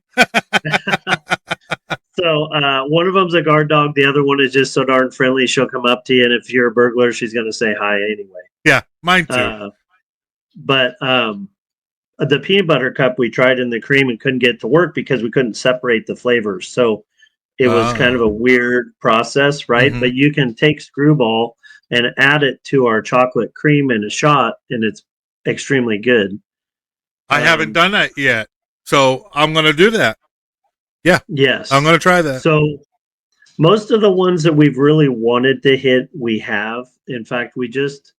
So one of them's a guard dog. The other one is just so darn friendly. She'll come up to you, and if you're a burglar, she's going to say hi anyway. Yeah, mine too. But the peanut butter cup we tried in the cream and couldn't get it to work because we couldn't separate the flavors. So it was kind of a weird process, right? Mm-hmm. But you can take Screwball and add it to our chocolate cream in a shot, and it's extremely good. I haven't done that yet, so I'm going to do that. Yeah. Yes. I'm going to try that. So most of the ones that we've really wanted to hit, we have. In fact, we just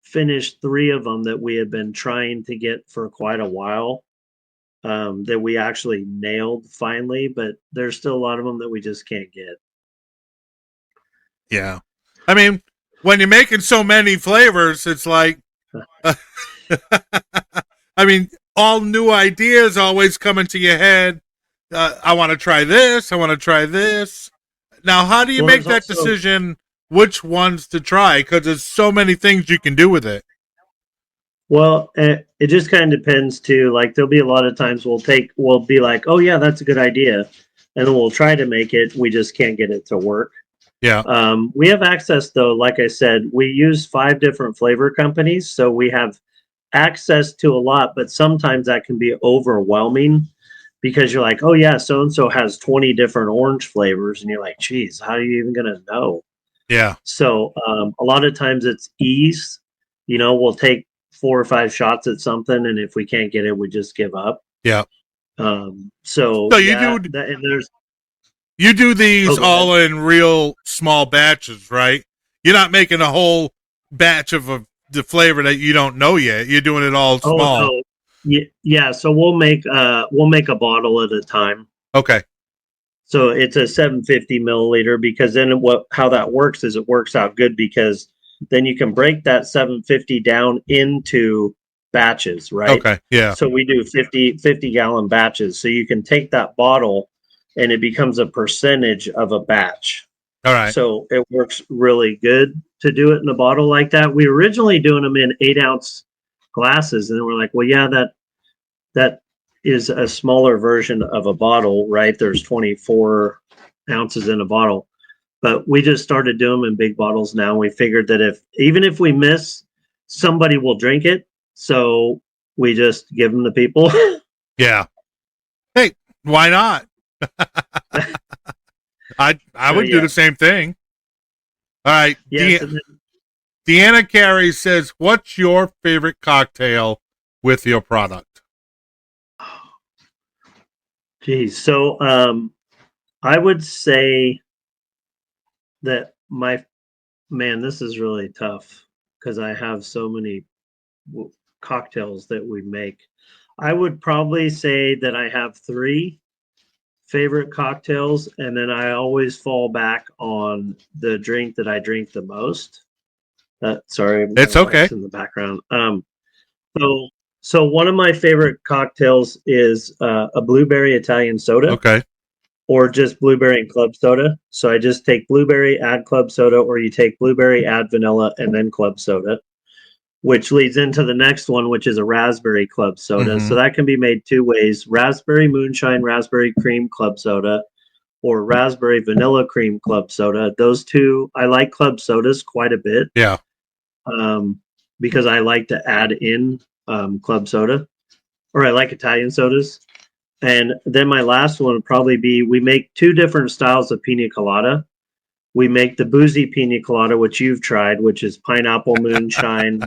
finished 3 of them that we have been trying to get for quite a while, that we actually nailed finally, but there's still a lot of them that we just can't get. Yeah. I mean, when you're making so many flavors, it's like, I mean, all new ideas always come into your head. I want to try this. I want to try this. Now, how do you make that decision which ones to try? Because there's so many things you can do with it. Well, it just kind of depends too. Like there'll be a lot of times we'll be like, oh yeah, that's a good idea. And then we'll try to make it. We just can't get it to work. Yeah. We have access though. Like I said, we use 5 different flavor companies. So we have access to a lot, but sometimes that can be overwhelming because you're like, oh yeah, so-and-so has 20 different orange flavors. And you're like, geez, how are you even going to know? Yeah. So a lot of times it's ease. You know, we'll take 4 or 5 shots at something, and if we can't get it, we just give up. Yeah. So you do these all in real small batches, right? You're not making a whole batch of the flavor that you don't know yet. You're doing it all small. No. Yeah, so we'll make a bottle at a time. Okay. So it's a 750 milliliter, because then how that works is it works out good, because then you can break that 750 down into batches, right? Okay. Yeah. So we do 50 gallon batches. So you can take that bottle and it becomes a percentage of a batch. All right. So it works really good to do it in a bottle like that. We were originally doing them in 8-ounce glasses, and we're like, well, yeah, that is a smaller version of a bottle, right? There's 24 ounces in a bottle, but we just started doing them in big bottles now. We figured that even if we miss, somebody will drink it. So we just give them to people. Yeah. Hey, why not? I would do the same thing. All right. Yes, Deanna Carey says, what's your favorite cocktail with your product? Geez. So I would say that this is really tough, because I have so many cocktails that we make. I would probably say that I have 3 favorite cocktails, and then I always fall back on the drink that I drink the most. Sorry, It's okay. in the background. So one of my favorite cocktails is a blueberry Italian soda. Okay. Or just blueberry and club soda. So I just take blueberry, add club soda, or you take blueberry, add vanilla, and then club soda, which leads into the next one, which is a raspberry club soda. Mm-hmm. So that can be made 2 ways: raspberry moonshine, raspberry cream club soda, or raspberry vanilla cream club soda. Those 2, I like club sodas quite a bit. Yeah. Because I like to add in club soda, or I like Italian sodas. And then my last one would probably be, we make 2 different styles of pina colada. We make the boozy pina colada, which you've tried, which is pineapple moonshine,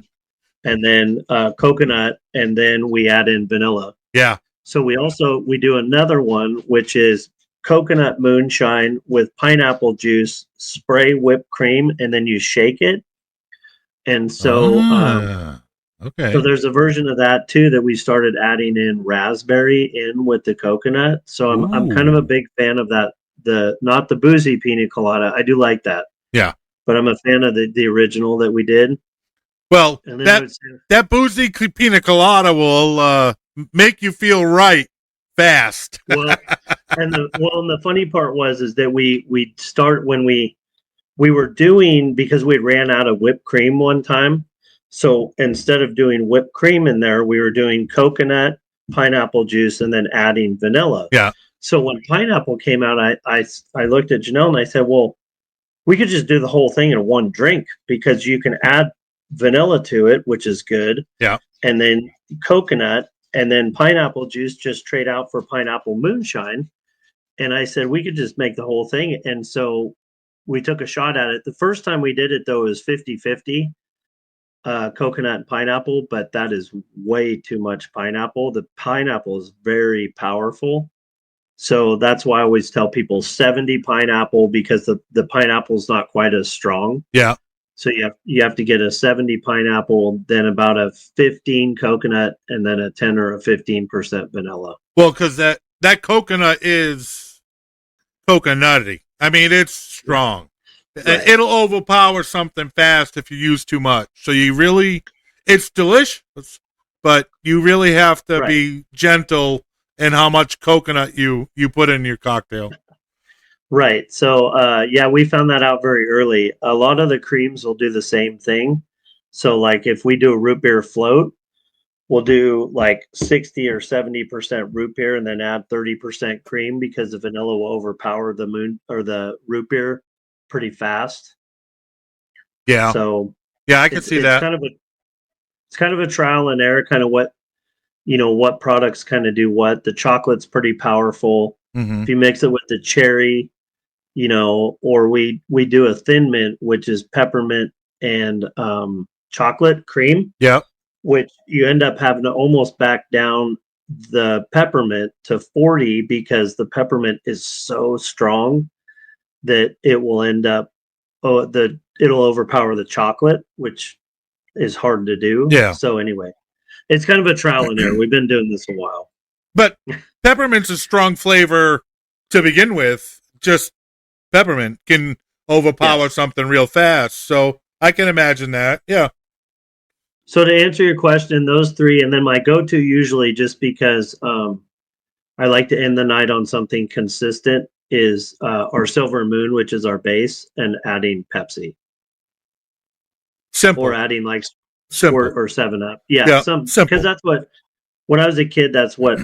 and then coconut, and then we add in vanilla. Yeah. So we do another one, which is coconut moonshine with pineapple juice, spray whipped cream, and then you shake it. And so okay. So there's a version of that too that we started adding in raspberry in with the coconut. So I'm kind of a big fan of that. Not the boozy pina colada. I do like that. Yeah. But I'm a fan of the original that we did. Well, that boozy pina colada will make you feel right fast. And the funny part is that we start when we were doing, because we ran out of whipped cream one time. So instead of doing whipped cream in there, we were doing coconut, pineapple juice, and then adding vanilla. Yeah. So when pineapple came out, I looked at Janelle and I said, well, we could just do the whole thing in one drink, because you can add vanilla to it, which is good. Yeah. And then coconut, and then pineapple juice, just trade out for pineapple moonshine. And I said, we could just make the whole thing. And so we took a shot at it. The first time we did it, though, it was 50-50. Coconut and pineapple, but that is way too much pineapple. The pineapple is very powerful. So that's why I always tell people 70 pineapple, because the pineapple is not quite as strong. Yeah. So you have to get a 70 pineapple, then about a 15 coconut, and then a 10 or a 15% vanilla. Well, because that coconut is coconutty. I mean, it's strong. Right. It'll overpower something fast if you use too much. So it's delicious, but you really have to be gentle in how much coconut you put in your cocktail. Right. So, we found that out very early. A lot of the creams will do the same thing. So, like if we do a root beer float, we'll do like 60 or 70% root beer and then add 30% cream, because the vanilla will overpower the root beer pretty fast. Yeah. So I can see that. It's kind of a trial and error, kind of what products kind of do what. The chocolate's pretty powerful. Mm-hmm. If you mix it with the cherry, or we do a thin mint, which is peppermint and chocolate cream. Yeah. Which you end up having to almost back down the peppermint to 40, because the peppermint is so strong that it will end up it'll overpower the chocolate, which is hard to do. Yeah. So anyway, It's kind of a trial and error. We've been doing this a while. But peppermint's a strong flavor to begin with. Just peppermint can overpower something real fast. So I can imagine that. Yeah. So to answer your question, those three, and then my go-to usually, just because I like to end the night on something consistent, is our Silver Moon, which is our base, and adding Pepsi. Simple. Or adding like Simple. or 7-Up. Yeah, simple. Because that's what, when I was a kid, that's what,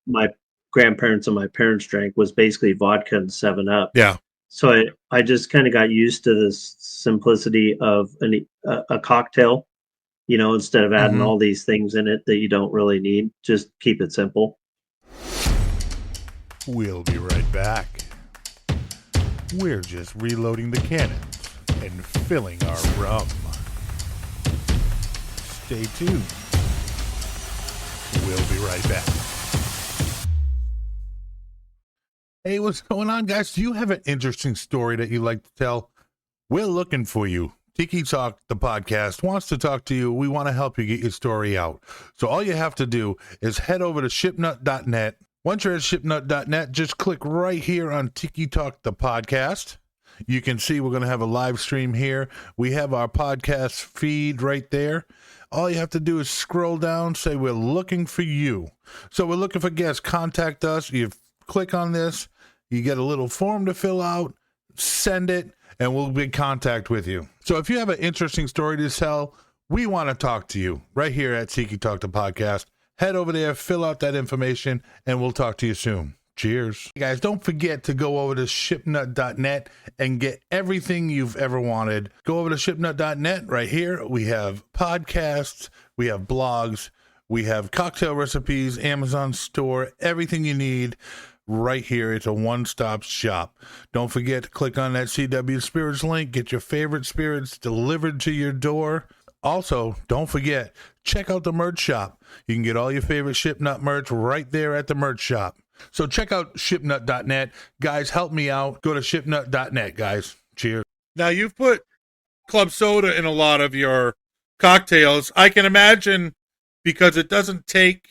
my grandparents and my parents drank, was basically vodka and 7-Up. Yeah. So I just kind of got used to this simplicity of a cocktail, instead of adding all these things in it that you don't really need. Just keep it simple. We'll be right back. We're just reloading the cannons and filling our rum. Stay tuned. We'll be right back. Hey, what's going on, guys? Do you have an interesting story that you'd like to tell? We're looking for you. Tiki Talk The Podcast wants to talk to you. We want to help you get your story out. So all you have to do is head over to shipnut.net. Once you're at shipnut.net, just click right here on Tiki Talk The Podcast. You can see we're going to have a live stream here. We have our podcast feed right there. All you have to do is scroll down, say we're looking for you. So we're looking for guests. Contact us. You click on this. You get a little form to fill out. Send it, and we'll be in contact with you. So if you have an interesting story to tell, we want to talk to you right here at Tiki Talk The Podcast. Head over there, fill out that information, and we'll talk to you soon. Cheers. Hey guys, don't forget to go over to shipnut.net and get everything you've ever wanted. Go over to shipnut.net right here. We have podcasts, we have blogs, we have cocktail recipes, Amazon store, everything you need right here. It's a one-stop shop. Don't forget to click on that CW Spirits link. Get your favorite spirits delivered to your door. Also, don't forget, check out the merch shop. You can get all your favorite Shipnut merch right there at the merch shop. So check out shipnut.net. Guys, help me out. Go to shipnut.net, guys. Cheers. Now, you've put club soda in a lot of your cocktails. I can imagine, because it doesn't take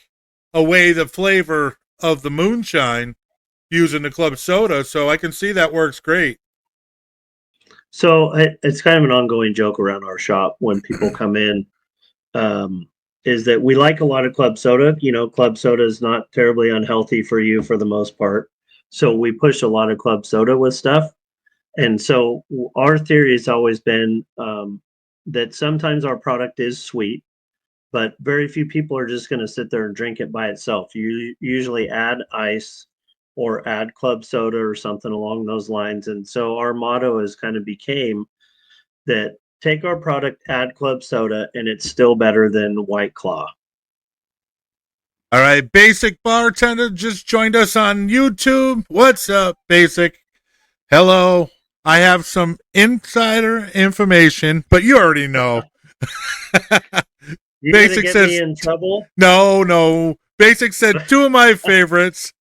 away the flavor of the moonshine using the club soda, so I can see that works great. So it's kind of an ongoing joke around our shop when people come in, is that we like a lot of club soda. Club soda is not terribly unhealthy for you for the most part. So we push a lot of club soda with stuff. And so our theory has always been that sometimes our product is sweet, but very few people are just going to sit there and drink it by itself. You usually add ice or add club soda or something along those lines. And so our motto is kind of became that take our product, add club soda, and it's still better than White Claw. All right, Basic Bartender just joined us on YouTube. What's up, Basic? Hello. I have some insider information, but you already know. You Basic get says, me in trouble? No. Basic said two of my favorites.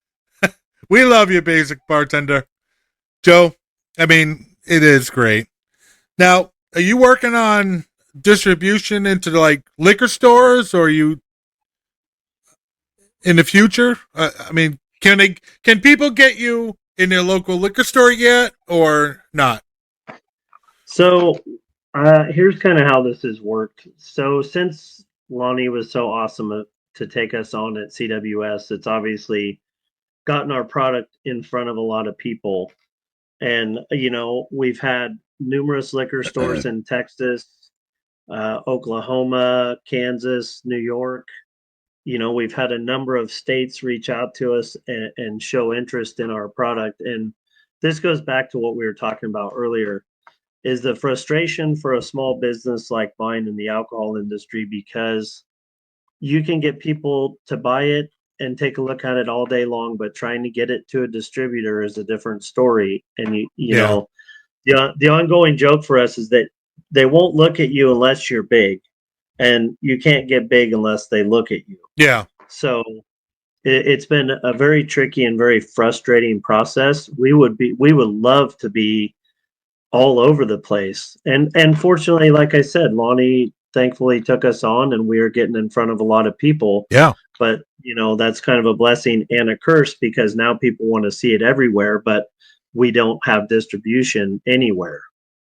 We love you, Basic Bartender. Joe, I mean, it is great. Now, are you working on distribution into like liquor stores, or are you in the future? I mean, can people get you in their local liquor store yet, or not? So here's kind of how this has worked. So since Lonnie was so awesome to take us on at CWS, it's obviously gotten our product in front of a lot of people. And, we've had numerous liquor stores in Texas, Oklahoma, Kansas, New York. We've had a number of states reach out to us and show interest in our product. And this goes back to what we were talking about earlier, is the frustration for a small business like mine in the alcohol industry, because you can get people to buy it and take a look at it all day long, but trying to get it to a distributor is a different story. And you know, the ongoing joke for us is that they won't look at you unless you're big, and you can't get big unless they look at you. Yeah. So it's been a very tricky and very frustrating process. We would love to be all over the place. And fortunately, like I said, Lonnie thankfully took us on, and we are getting in front of a lot of people. Yeah. But, that's kind of a blessing and a curse, because now people want to see it everywhere, but we don't have distribution anywhere.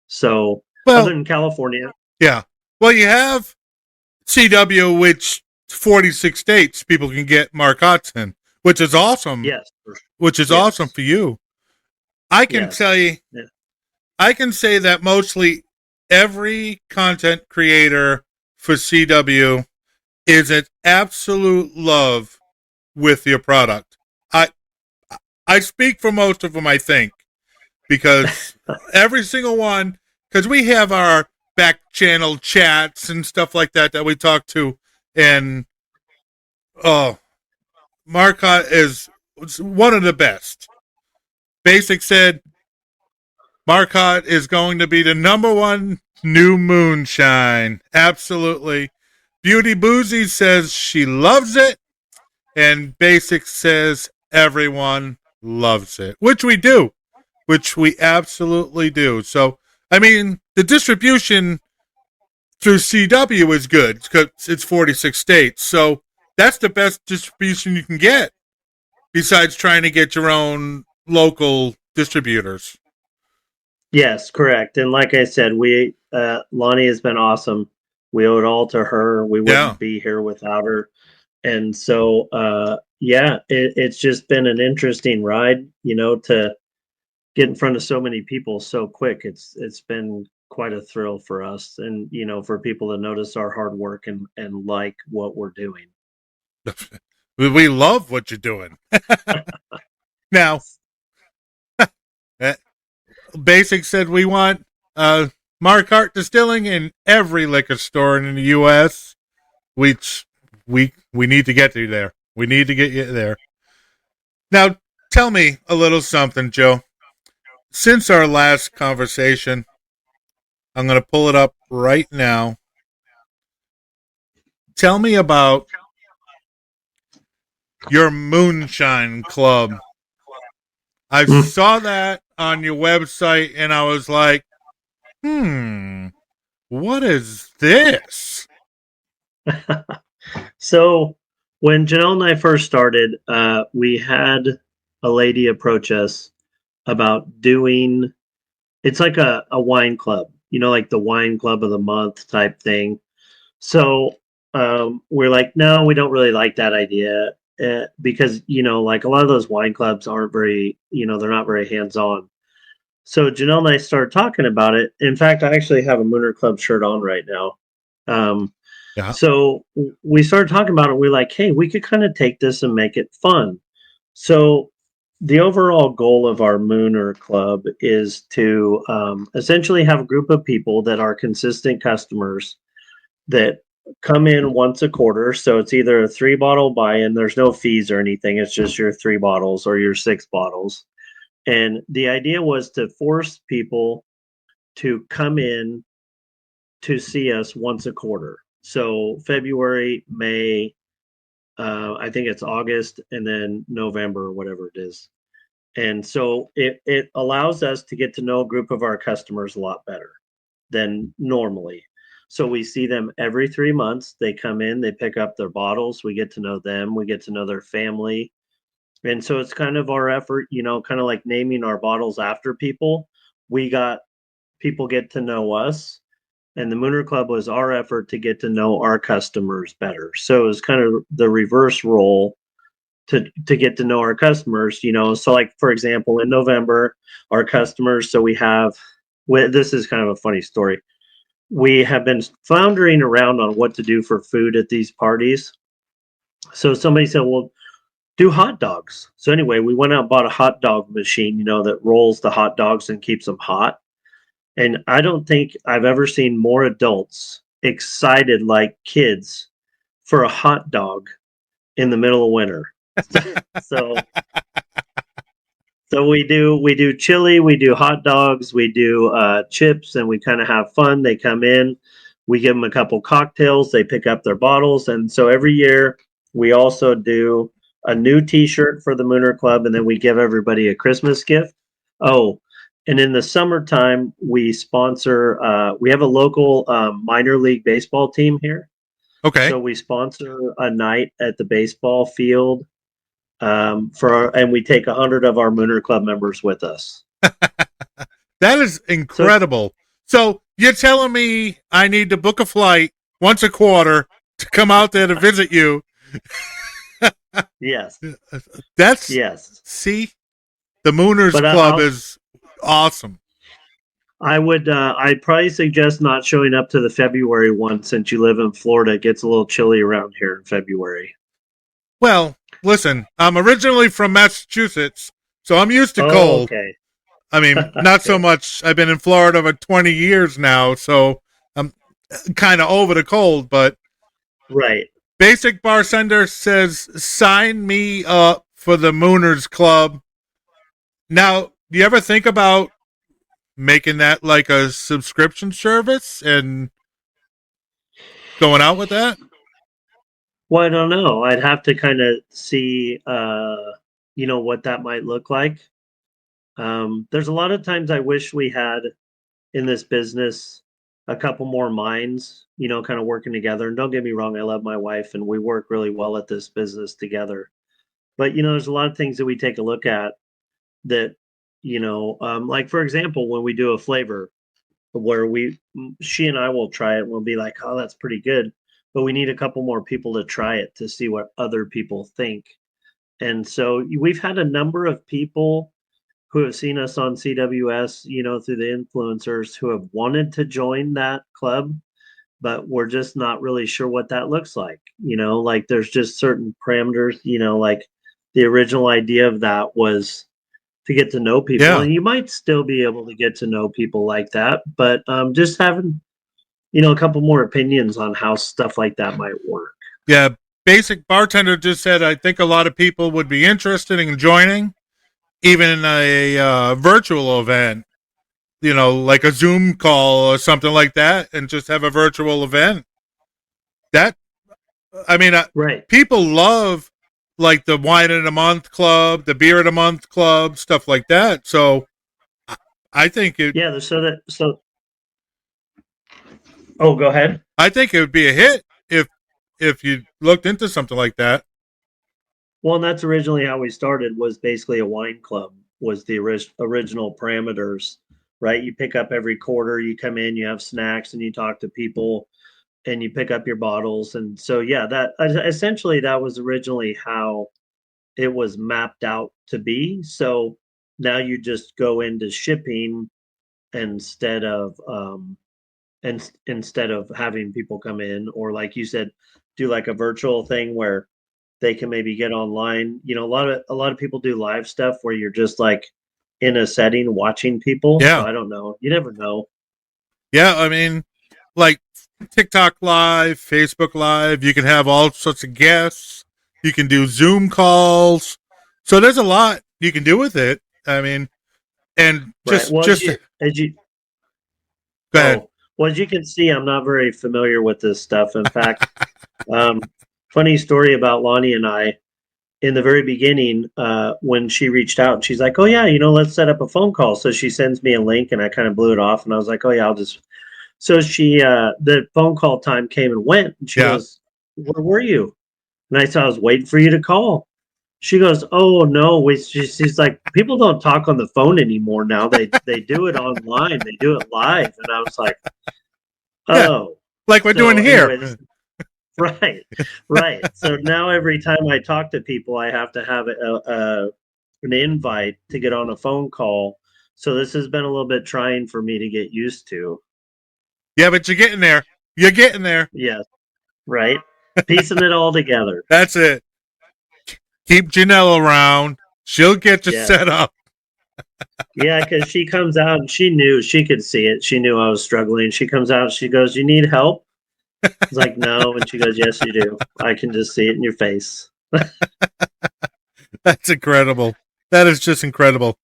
So other than California. Yeah. Well, you have CW, which 46 states people can get Marcottes in, which is awesome. Yes. Which is awesome for you. I can tell you, I can say that mostly every content creator for CW is an absolute love with your product. I speak for most of them, I think, because every single one, because we have our back channel chats and stuff like that we talk to, and Marcotte is one of the best. Basic said Marcotte is going to be the number one new moonshine. Absolutely. Beauty Boozy says she loves it, and Basic says everyone loves it, which we do, which we absolutely do. So, I mean, the distribution through CW is good because it's 46 states. So that's the best distribution you can get besides trying to get your own local distributors. Yes, correct. And like I said, Lonnie has been awesome. We owe it all to her. We wouldn't be here without her. And so, it's just been an interesting ride, to get in front of so many people so quick. It's been quite a thrill for us, and, for people to notice our hard work and like what we're doing. We love what you're doing. Now, Basic said we want Marcotte Distilling in every liquor store in the U.S., which we need to get you there. We need to get you there. Now, tell me a little something, Joe. Since our last conversation, I'm going to pull it up right now. Tell me about your Moonshine Club. I saw that on your website, and I was like, what is this? So when Janelle and I first started, we had a lady approach us about doing, it's like a wine club, like the wine club of the month type thing. So we're like, no, we don't really like that idea. Because like a lot of those wine clubs aren't very, they're not very hands-on. So Janelle and I started talking about it. In fact, I actually have a Mooner Club shirt on right now. So we started talking about it. We're like, hey, we could kind of take this and make it fun. So the overall goal of our Mooner Club is to essentially have a group of people that are consistent customers that come in once a quarter. So it's either a 3-bottle buy-in. There's no fees or anything. It's just your 3 bottles or your 6 bottles. And the idea was to force people to come in to see us once a quarter. So February, May, I think it's August, and then November, or whatever it is. And so it allows us to get to know a group of our customers a lot better than normally. So we see them every 3 months. They come in, they pick up their bottles. We get to know them. We get to know their family. And so it's kind of our effort, kind of like naming our bottles after people. We got people get to know us. And the Mooner Club was our effort to get to know our customers better. So it was kind of the reverse role to get to know our customers, So like, for example, in November, our customers, so this is kind of a funny story. We have been floundering around on what to do for food at these parties. So somebody said, well, do hot dogs. So anyway, we went out and bought a hot dog machine, that rolls the hot dogs and keeps them hot. And I don't think I've ever seen more adults excited like kids for a hot dog in the middle of winter. So we do chili, we do hot dogs, we do chips, and we kind of have fun. They come in, we give them a couple cocktails, they pick up their bottles. And so every year we also do a new t-shirt for the Mooner Club, and then we give everybody a Christmas gift. Oh, And in the summertime, we sponsor. We have a local minor league baseball team here. Okay. So we sponsor a night at the baseball field and we take 100 of our Mooner Club members with us. That is incredible. So you're telling me I need to book a flight once a quarter to come out there to visit you? Yes. Yes. See, the Mooners Club is awesome. I'd probably suggest not showing up to the February one since you live in Florida. It gets a little chilly around here in February. Well, listen, I'm originally from Massachusetts, so I'm used to cold. Okay. I mean, not so much. I've been in Florida for 20 years now, so I'm kind of over the cold, but right. Basic Bartender says, sign me up for the Mooners Club. Now, do you ever think about making that like a subscription service and going out with that? Well, I don't know. I'd have to kind of see, what that might look like. There's a lot of times I wish we had in this business a couple more minds, kind of working together. And don't get me wrong, I love my wife and we work really well at this business together. But, there's a lot of things that we take a look at that, like, for example, when we do a flavor where she and I will try it and we'll be like, oh, that's pretty good. But we need a couple more people to try it to see what other people think. And so we've had a number of people who have seen us on CWS, through the influencers who have wanted to join that club, but we're just not really sure what that looks like. Like there's just certain parameters, like the original idea of that was to get to know people. Yeah. And you might still be able to get to know people like that, but just having, a couple more opinions on how stuff like that might work. Yeah. Basic Bartender just said, I think a lot of people would be interested in joining, even in a virtual event, like a Zoom call or something like that, and just have a virtual event. That, I mean, right. People love like the wine in a month club, the beer in a month club, stuff like that. So I think it. Yeah. Oh, go ahead. I think it would be a hit if you looked into something like that. Well, and that's originally how we started, was basically a wine club, was the original parameters, right? You pick up every quarter, you come in, you have snacks, and you talk to people, and you pick up your bottles. And so, yeah, that essentially that was originally how it was mapped out to be. So now you just go into shipping instead of having people come in, or like you said, do like a virtual thing where they can maybe get online. A lot of people do live stuff where you're just like in a setting watching people. Yeah. So I don't know. You never know. Yeah. I mean, like TikTok Live, Facebook Live, you can have all sorts of guests. You can do Zoom calls. So there's a lot you can do with it. I mean, and just, right. Well, go ahead. Well, as you can see, I'm not very familiar with this stuff. In fact, funny story about Lonnie and I, in the very beginning, when she reached out, she's like, oh, yeah, let's set up a phone call. So she sends me a link and I kind of blew it off. And I was like, oh, yeah, So she, the phone call time came and went. And she goes, where were you? And I said, I was waiting for you to call. She goes, oh, no. She's like, people don't talk on the phone anymore now. They do it online. They do it live. And I was like, oh. Yeah, like we're doing here. Anyways, Right. So now every time I talk to people, I have to have an invite to get on a phone call. So this has been a little bit trying for me to get used to. Yeah, but you're getting there. You're getting there. Yes. Right. Piecing it all together. That's it. Keep Janelle around. She'll get you set up. Yeah, because she comes out and she knew, she could see it. She knew I was struggling. She comes out, she goes, you need help? I was like, no. And she goes, yes, you do. I can just see it in your face. That's incredible. That is just incredible.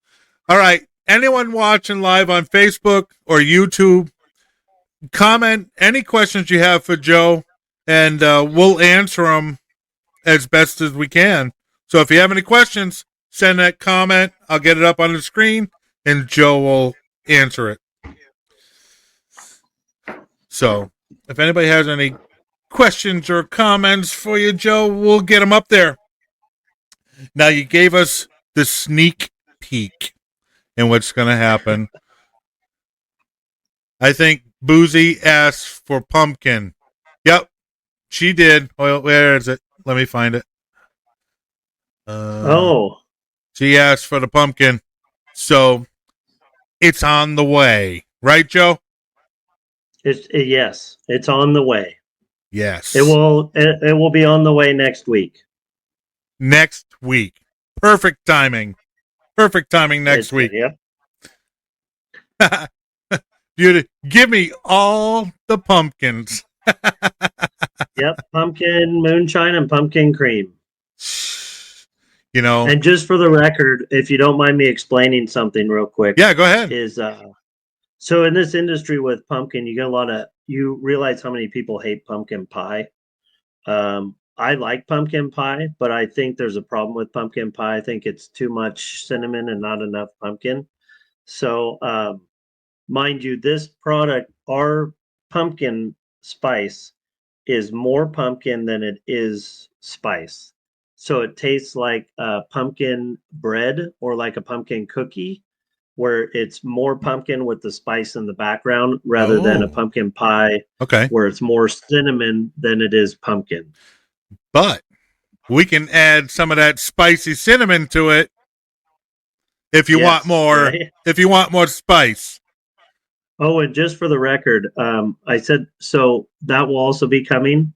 All right. Anyone watching live on Facebook or YouTube, comment any questions you have for Joe, and we'll answer them as best as we can. So if you have any questions, send that comment. I'll get it up on the screen. and Joe will answer it. So, if anybody has any questions or comments for you, Joe, we'll get them up there. Now, you gave us the sneak peek in what's going to happen. I think Boozy asked for pumpkin. Yep, she did. Well, where is it? Let me find it. She asked for the pumpkin. So, it's on the way. Right, Joe? Yes, it's on the way. Yes. It will be on the way next week. Next week. Perfect timing. Perfect timing next week. Yep. Beauty. Give me all the pumpkins. Yep. Pumpkin moonshine and pumpkin cream. You know. And just for the record, if you don't mind me explaining something real quick. Yeah, go ahead. So in this industry with pumpkin, you realize how many people hate pumpkin pie. I like pumpkin pie, but I think there's a problem with pumpkin pie. I think it's too much cinnamon and not enough pumpkin. So, mind you, this product, our pumpkin spice, is more pumpkin than it is spice. So it tastes like pumpkin bread or like a pumpkin cookie, where it's more pumpkin with the spice in the background rather than a pumpkin pie, where it's more cinnamon than it is pumpkin. But we can add some of that spicy cinnamon to it if you want more. Right? If you want more spice. Oh, and just for the record, I said so that will also be coming.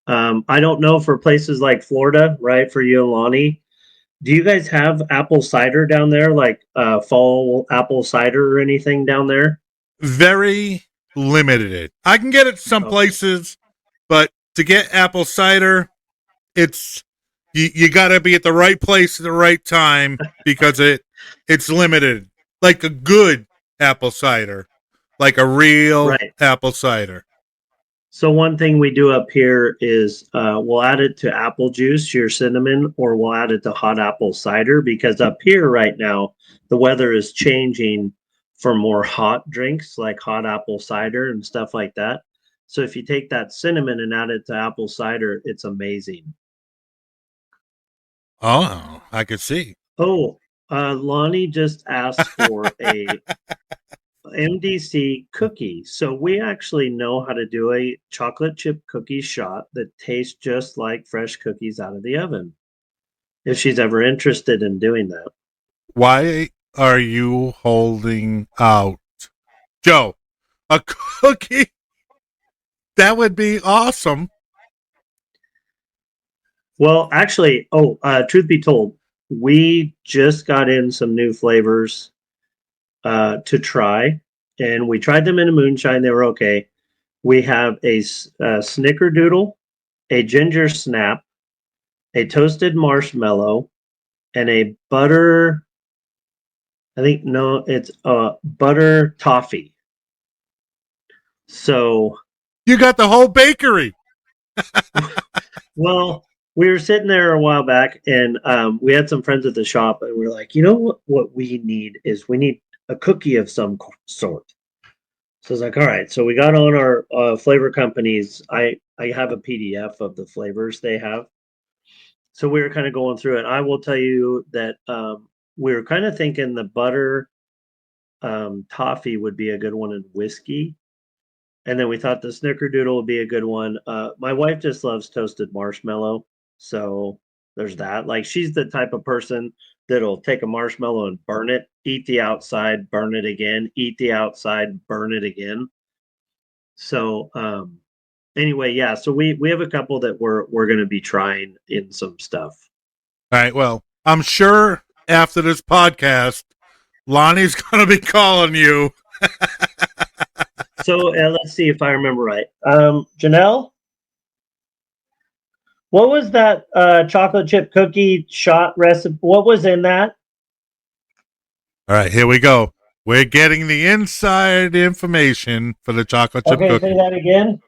I don't know for places like Florida, right? For you and Lonnie, do you guys have apple cider down there, like fall apple cider or anything down there? Very limited. I can get it some places, but to get apple cider, it's you got to be at the right place at the right time because it's limited. Like a good apple cider, like a real apple cider. So one thing we do up here is we'll add it to apple juice, your cinnamon, or we'll add it to hot apple cider, because up here right now, the weather is changing for more hot drinks like hot apple cider and stuff like that. So if you take that cinnamon and add it to apple cider, it's amazing. Oh, I could see. Oh, Lonnie just asked for a MDC cookie. So we actually know how to do a chocolate chip cookie shot that tastes just like fresh cookies out of the oven. If she's ever interested in doing that. Why are you holding out? Joe, a cookie? That would be awesome. Well, actually, truth be told, we just got in some new flavors to try, and we tried them in a moonshine. They were okay. We have a snickerdoodle, a ginger snap, a toasted marshmallow, and a butter. It's a butter toffee. So you got the whole bakery. Well, we were sitting there a while back, and we had some friends at the shop, and we were like, you know what we need a cookie of some sort. So I was like, all right. So we got on our flavor companies. I have a PDF of the flavors they have. So we were kind of going through it. I will tell you that we were kind of thinking the butter toffee would be a good one in whiskey. And then we thought the snickerdoodle would be a good one. My wife just loves toasted marshmallow. So there's that. Like, she's the type of person that'll take a marshmallow and burn it, eat the outside, burn it again, eat the outside, burn it again. So anyway, yeah. So we have a couple that we're going to be trying in some stuff. All right. Well, I'm sure after this podcast, Lonnie's going to be calling you. So let's see if I remember right. Janelle, what was that chocolate chip cookie shot recipe? What was in that? All right, here we go. We're getting the inside information for the chocolate chip cookie. Say that again.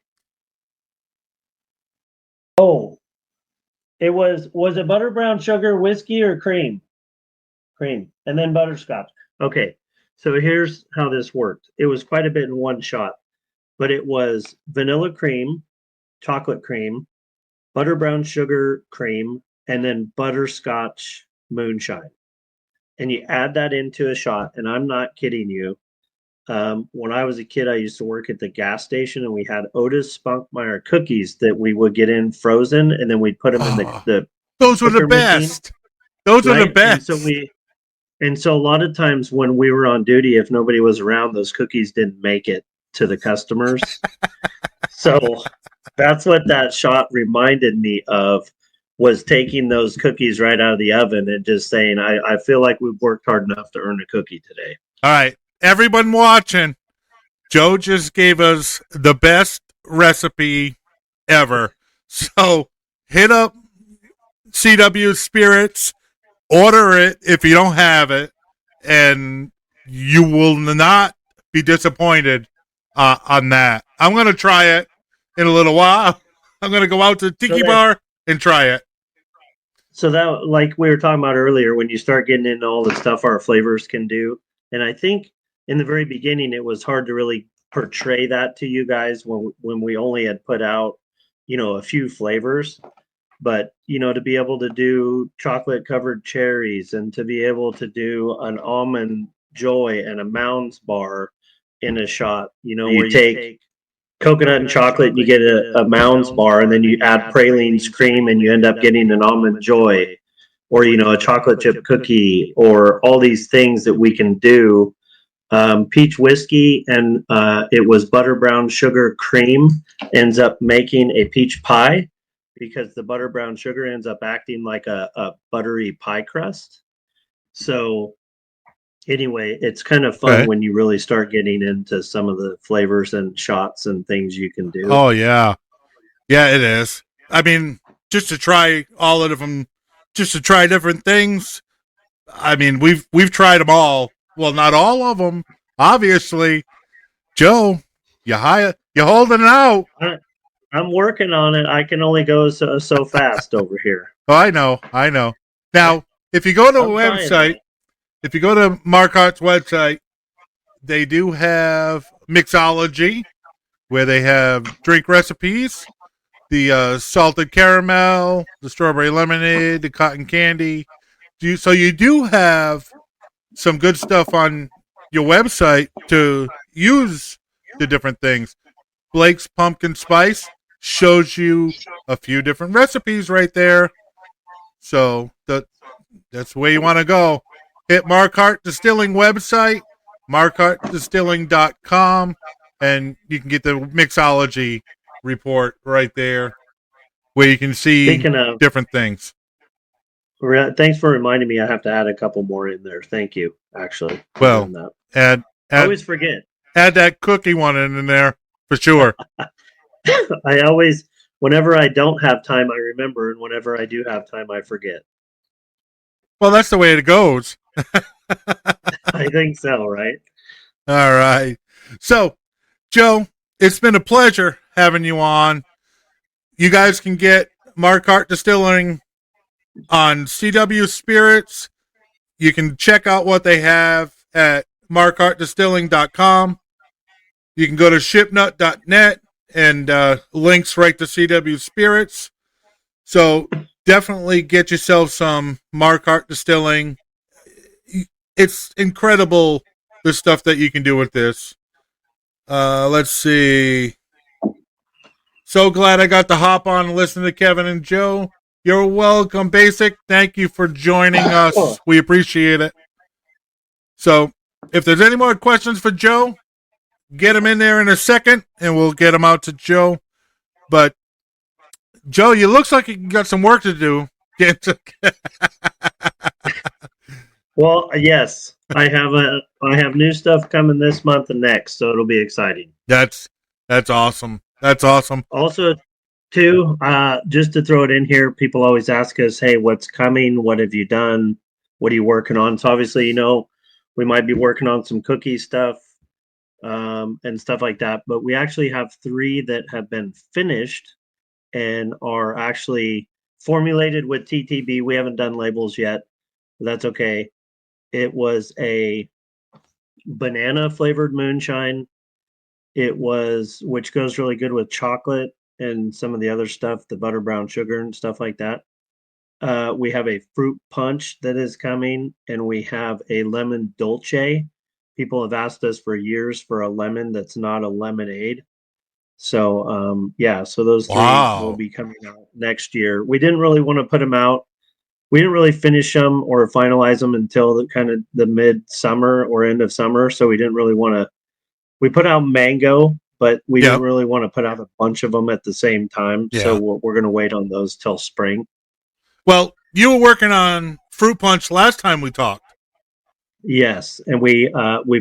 Oh, was it butter brown sugar, whiskey, or cream? Cream, and then butterscotch. Okay, So here's how this worked. It was quite a bit in one shot, but it was vanilla cream, chocolate cream, butter brown sugar cream, and then butterscotch moonshine. And you add that into a shot. And I'm not kidding you. When I was a kid, I used to work at the gas station, and we had Otis Spunkmeyer cookies that we would get in frozen, and then we'd put them in the those were the cooker machine, best. Those are the right? best. And so a lot of times when we were on duty, if nobody was around, those cookies didn't make it to the customers. So that's what that shot reminded me of, was taking those cookies right out of the oven and just saying, I feel like we've worked hard enough to earn a cookie today. All right, everyone watching, Joe just gave us the best recipe ever. So hit up CW Spirits, order it if you don't have it, and you will not be disappointed on that. I'm going to try it in a little while. I'm going to go out to the Tiki Bar and try it. So that, like we were talking about earlier, when you start getting into all the stuff our flavors can do, and I think in the very beginning it was hard to really portray that to you guys when we only had put out, a few flavors. But, to be able to do chocolate covered cherries, and to be able to do an almond joy and a Mounds bar in a shot, where you take coconut and chocolate and you get a Mounds bar, and then you add pralines cream and you end up getting an almond joy, or, a chocolate chip cookie, or all these things that we can do. Peach whiskey and it was butter brown sugar cream ends up making a peach pie, because the butter brown sugar ends up acting like a buttery pie crust. So anyway, it's kind of fun when you really start getting into some of the flavors and shots and things you can do. Oh, yeah. Yeah, it is. I mean, just to try all of them, just to try different things. I mean, we've tried them all. Well, not all of them, obviously. Joe, you're holding it out. I'm working on it. I can only go so fast over here. Oh, I know. Now, if you go to the website, if you go to Marcotte's website, they do have mixology, where they have drink recipes, the salted caramel, the strawberry lemonade, the cotton candy. So you do have some good stuff on your website to use the different things. Blake's Pumpkin Spice shows you a few different recipes right there. So that's the way you want to go. Hit Marcotte Distilling website, marcottedistilling.com, and you can get the mixology report right there, where you can see different things. Thanks for reminding me. I have to add a couple more in there. Thank you, actually. Well, I always forget. Add that cookie one in there for sure. I always, whenever I don't have time, I remember, and whenever I do have time, I forget. Well, that's the way it goes. I think so, right? All right. So, Joe, it's been a pleasure having you on. You guys can get Marcotte Distilling on CW Spirits. You can check out what they have at marcottedistilling.com. You can go to shipnut.net and links right to CW Spirits. So definitely get yourself some Marcotte Distilling. It's incredible, the stuff that you can do with this. Let's see. So glad I got to hop on and listen to Kevin and Joe. You're welcome, Basic. Thank you for joining us. We appreciate it. So if there's any more questions for Joe, get them in there in a second, and we'll get them out to Joe. But, Joe, you looks like you got some work to do. Well, yes. I have new stuff coming this month and next, so it'll be exciting. That's awesome. That's awesome. Also, too, just to throw it in here, people always ask us, hey, what's coming? What have you done? What are you working on? So obviously, we might be working on some cookie stuff and stuff like that. But we actually have 3 that have been finished and are actually formulated with TTB. We haven't done labels yet, but that's okay. It was a banana flavored moonshine. It was, which goes really good with chocolate and some of the other stuff, the butter brown sugar and stuff like that. We have a fruit punch that is coming, and we have a lemon dolce. People have asked us for years for a lemon that's not a lemonade. So, yeah, so those three will Wow. be coming out next year. We didn't really want to put them out. We didn't really finish them or finalize them until the kind of the mid-summer or end of summer. So we didn't really want to. We put out mango, but we didn't Yep. really want to put out a bunch of them at the same time. So Yeah. we're going to wait on those till spring. Well, you were working on fruit punch last time we talked. Yes, and we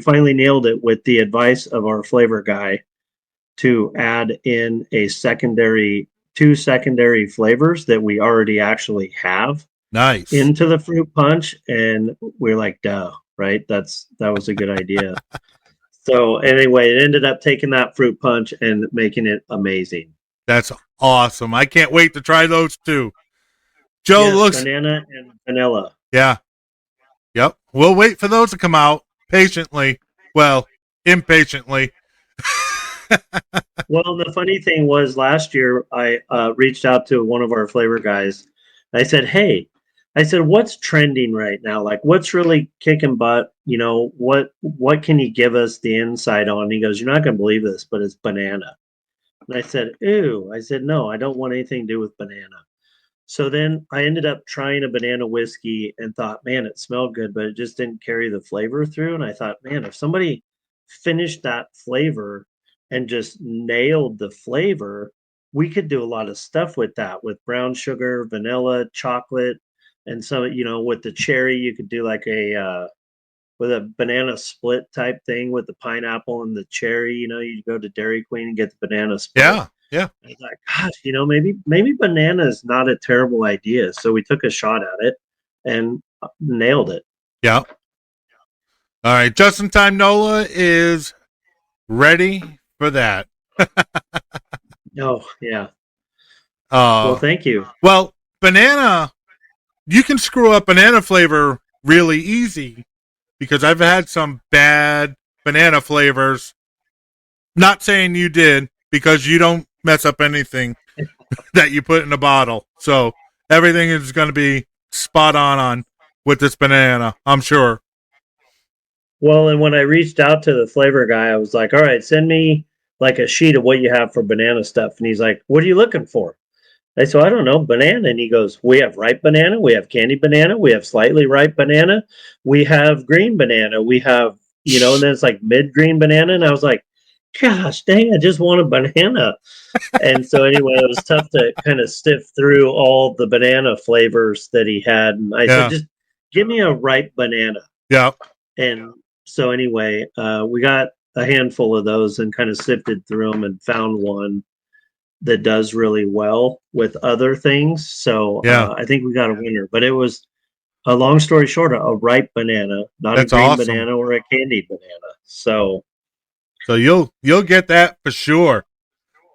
finally nailed it with the advice of our flavor guy to add in two secondary flavors that we already actually have Nice. into the fruit punch, and we're like, duh, right? That was a good idea. So anyway, it ended up taking that fruit punch and making it amazing. That's awesome. I can't wait to try those too. Joe Yes, looks. banana and vanilla. Yeah. Yep. We'll wait for those to come out patiently. Well, impatiently. Well, the funny thing was last year I reached out to one of our flavor guys. I said, "Hey, I said, what's trending right now? Like, what's really kicking butt? You know, what can you give us the insight on?" And he goes, "You're not going to believe this, but it's banana." And I said, "Ooh," I said, "No, I don't want anything to do with banana." So then I ended up trying a banana whiskey and thought, man, it smelled good, but it just didn't carry the flavor through. And I thought, man, if somebody finished that flavor and just nailed the flavor, we could do a lot of stuff with that, with brown sugar, vanilla, chocolate, and so with the cherry, you could do like a with a banana split type thing with the pineapple and the cherry. You go to Dairy Queen and get the banana split. Yeah. Yeah. I was like, gosh, maybe banana is not a terrible idea. So we took a shot at it and nailed it. Yeah. All right. Just in time Nola is ready for that. Oh, yeah. Well, thank you. Well, banana, you can screw up banana flavor really easy because I've had some bad banana flavors. Not saying you did because you don't mess up anything that you put in a bottle. So everything is going to be spot on with this banana, I'm sure. Well, and when I reached out to the flavor guy, I was like, all right, send me like a sheet of what you have for banana stuff. And he's like, what are you looking for? I said, I don't know, banana. And he goes, we have ripe banana, we have candy banana, we have slightly ripe banana, we have green banana, we have, and then it's like mid-green banana. And I was like, gosh dang, I just want a banana. And so anyway, it was tough to kind of sift through all the banana flavors that he had. And I said, just give me a ripe banana. Yeah. And so anyway, we got a handful of those and kind of sifted through them and found one that does really well with other things. So I think we got a winner. But it was, a long story short, a ripe banana, not a green banana or a candied banana. So you'll get that for sure.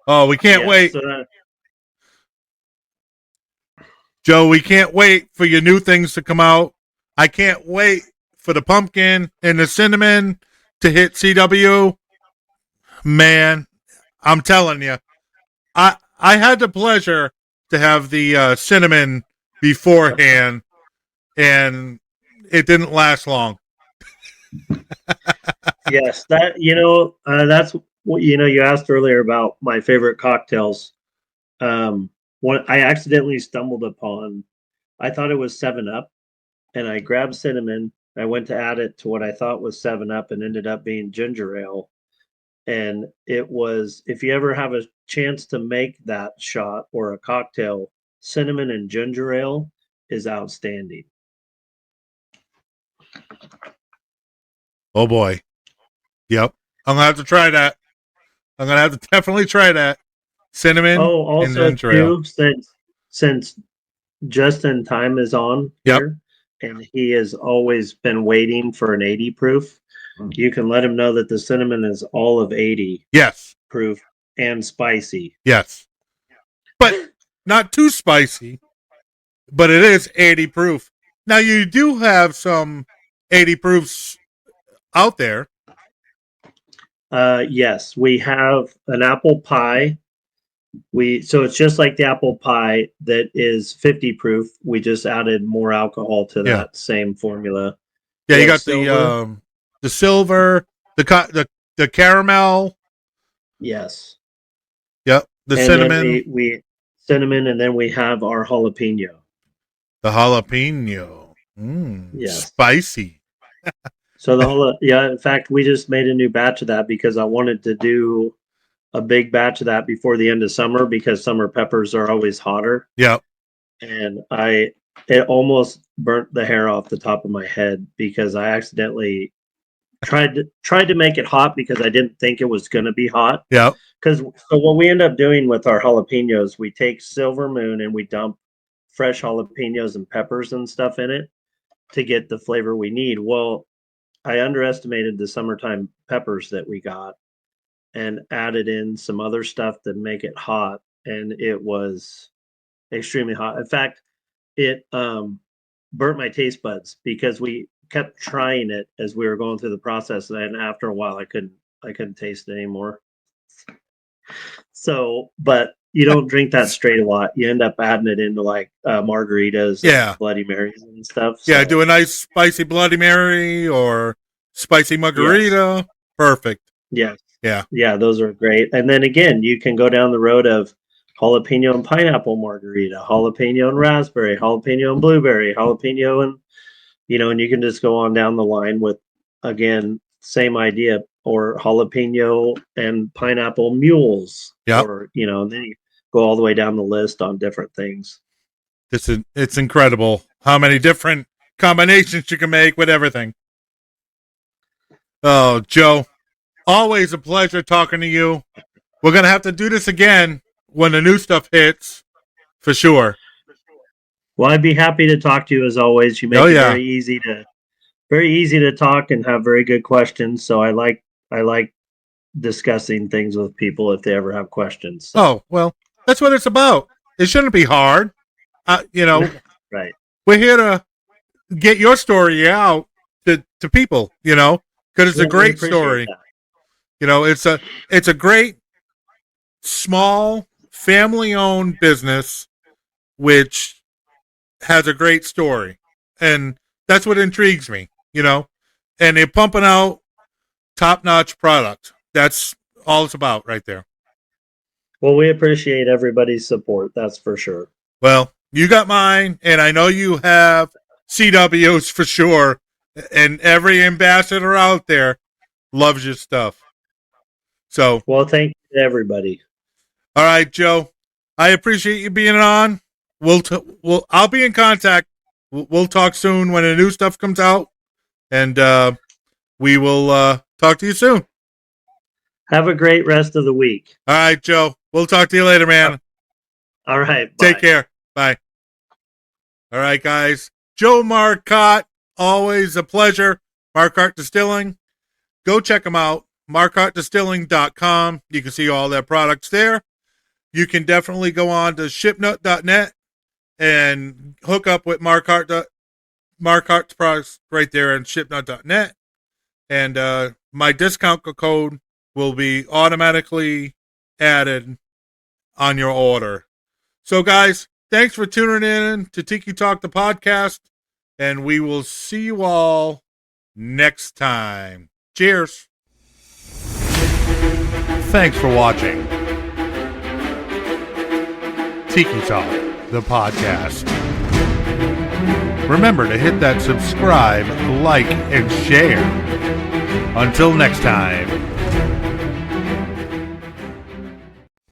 Oh, we can't wait. Joe, we can't wait for your new things to come out. I can't wait for the pumpkin and the cinnamon to hit CW. Man, I'm telling you, I had the pleasure to have the cinnamon beforehand, and it didn't last long. Yes, that's what you asked earlier about my favorite cocktails. One I accidentally stumbled upon. I thought it was 7-Up, and I grabbed cinnamon. I went to add it to what I thought was 7-Up, and ended up being ginger ale. And it was, if you ever have a chance to make that shot or a cocktail, cinnamon and ginger ale is outstanding. Oh boy. Yep. I'm going to have to try that. I'm going to have to definitely try that. Cinnamon and ginger ale. Since Justin Time is on here, and he has always been waiting for an 80 proof, you can let him know that the cinnamon is all of 80 proof and spicy. Yes. But not too spicy, but it is 80 proof. Now, you do have some 80 proofs out there. Yes, we have an apple pie. So it's just like the apple pie that is 50 proof. We just added more alcohol to Yeah. that same formula. Yeah, We you have got silver. the silver, the caramel. Yes. Yep, the And cinnamon, then we cinnamon, and then we have our jalapeno. the jalapeno. Yes. Spicy. So in fact, we just made a new batch of that because I wanted to do a big batch of that before the end of summer because summer peppers are always hotter. Yep. And it almost burnt the hair off the top of my head because I accidentally tried to make it hot because I didn't think it was going to be hot. Yep. So what we end up doing with our jalapenos, we take Silver Moon and we dump fresh jalapenos and peppers and stuff in it to get the flavor we need. Well, I underestimated the summertime peppers that we got and added in some other stuff to make it hot, and it was extremely hot. In fact, it burnt my taste buds because we kept trying it as we were going through the process, and after a while, I couldn't taste it anymore. So, but you don't drink that straight a lot. You end up adding it into like margaritas, and Bloody Marys, and stuff. Yeah, so. do a nice spicy Bloody Mary or spicy margarita. Yes. Perfect. Yes. Yeah, those are great. And then again, you can go down the road of jalapeno and pineapple margarita, jalapeno and raspberry, jalapeno and blueberry, jalapeno and and you can just go on down the line with, again, same idea, or jalapeno and pineapple mules. Yeah. Or then you go all the way down the list on different things. It's incredible how many different combinations you can make with everything. Oh, Joe, always a pleasure talking to you. We're going to have to do this again when the new stuff hits, for sure. Well, I'd be happy to talk to you as always. You make it very easy to talk and have very good questions. So I like discussing things with people if they ever have questions. So. Oh, well, that's what it's about. It shouldn't be hard. Right. We're here to get your story out to people, because it's a great story. That. It's a great small family-owned business which has a great story, and that's what intrigues me, and they're pumping out top-notch product. That's all it's about right there. Well, we appreciate everybody's support, that's for sure. Well, you got mine, and I know you have CW's for sure, and every ambassador out there loves your stuff. So, well, thank you to everybody. All right, Joe. I appreciate you being on. I'll be in contact. We'll talk soon when the new stuff comes out, and we will talk to you soon. Have a great rest of the week. All right, Joe. We'll talk to you later, man. All right. Bye. Take care. Bye. All right, guys. Joe Marcotte, always a pleasure. Marcotte Distilling. Go check them out. MarcotteDistilling.com. You can see all their products there. You can definitely go on to shipnut.net and hook up with Marcotte's products right there on shipnut.net. And my discount code will be automatically added on your order. So, guys, thanks for tuning in to Tiki Talk the Podcast, and we will see you all next time. Cheers. Thanks for watching Tiki Talk the Podcast. Remember to hit that subscribe, like, and share. Until next time.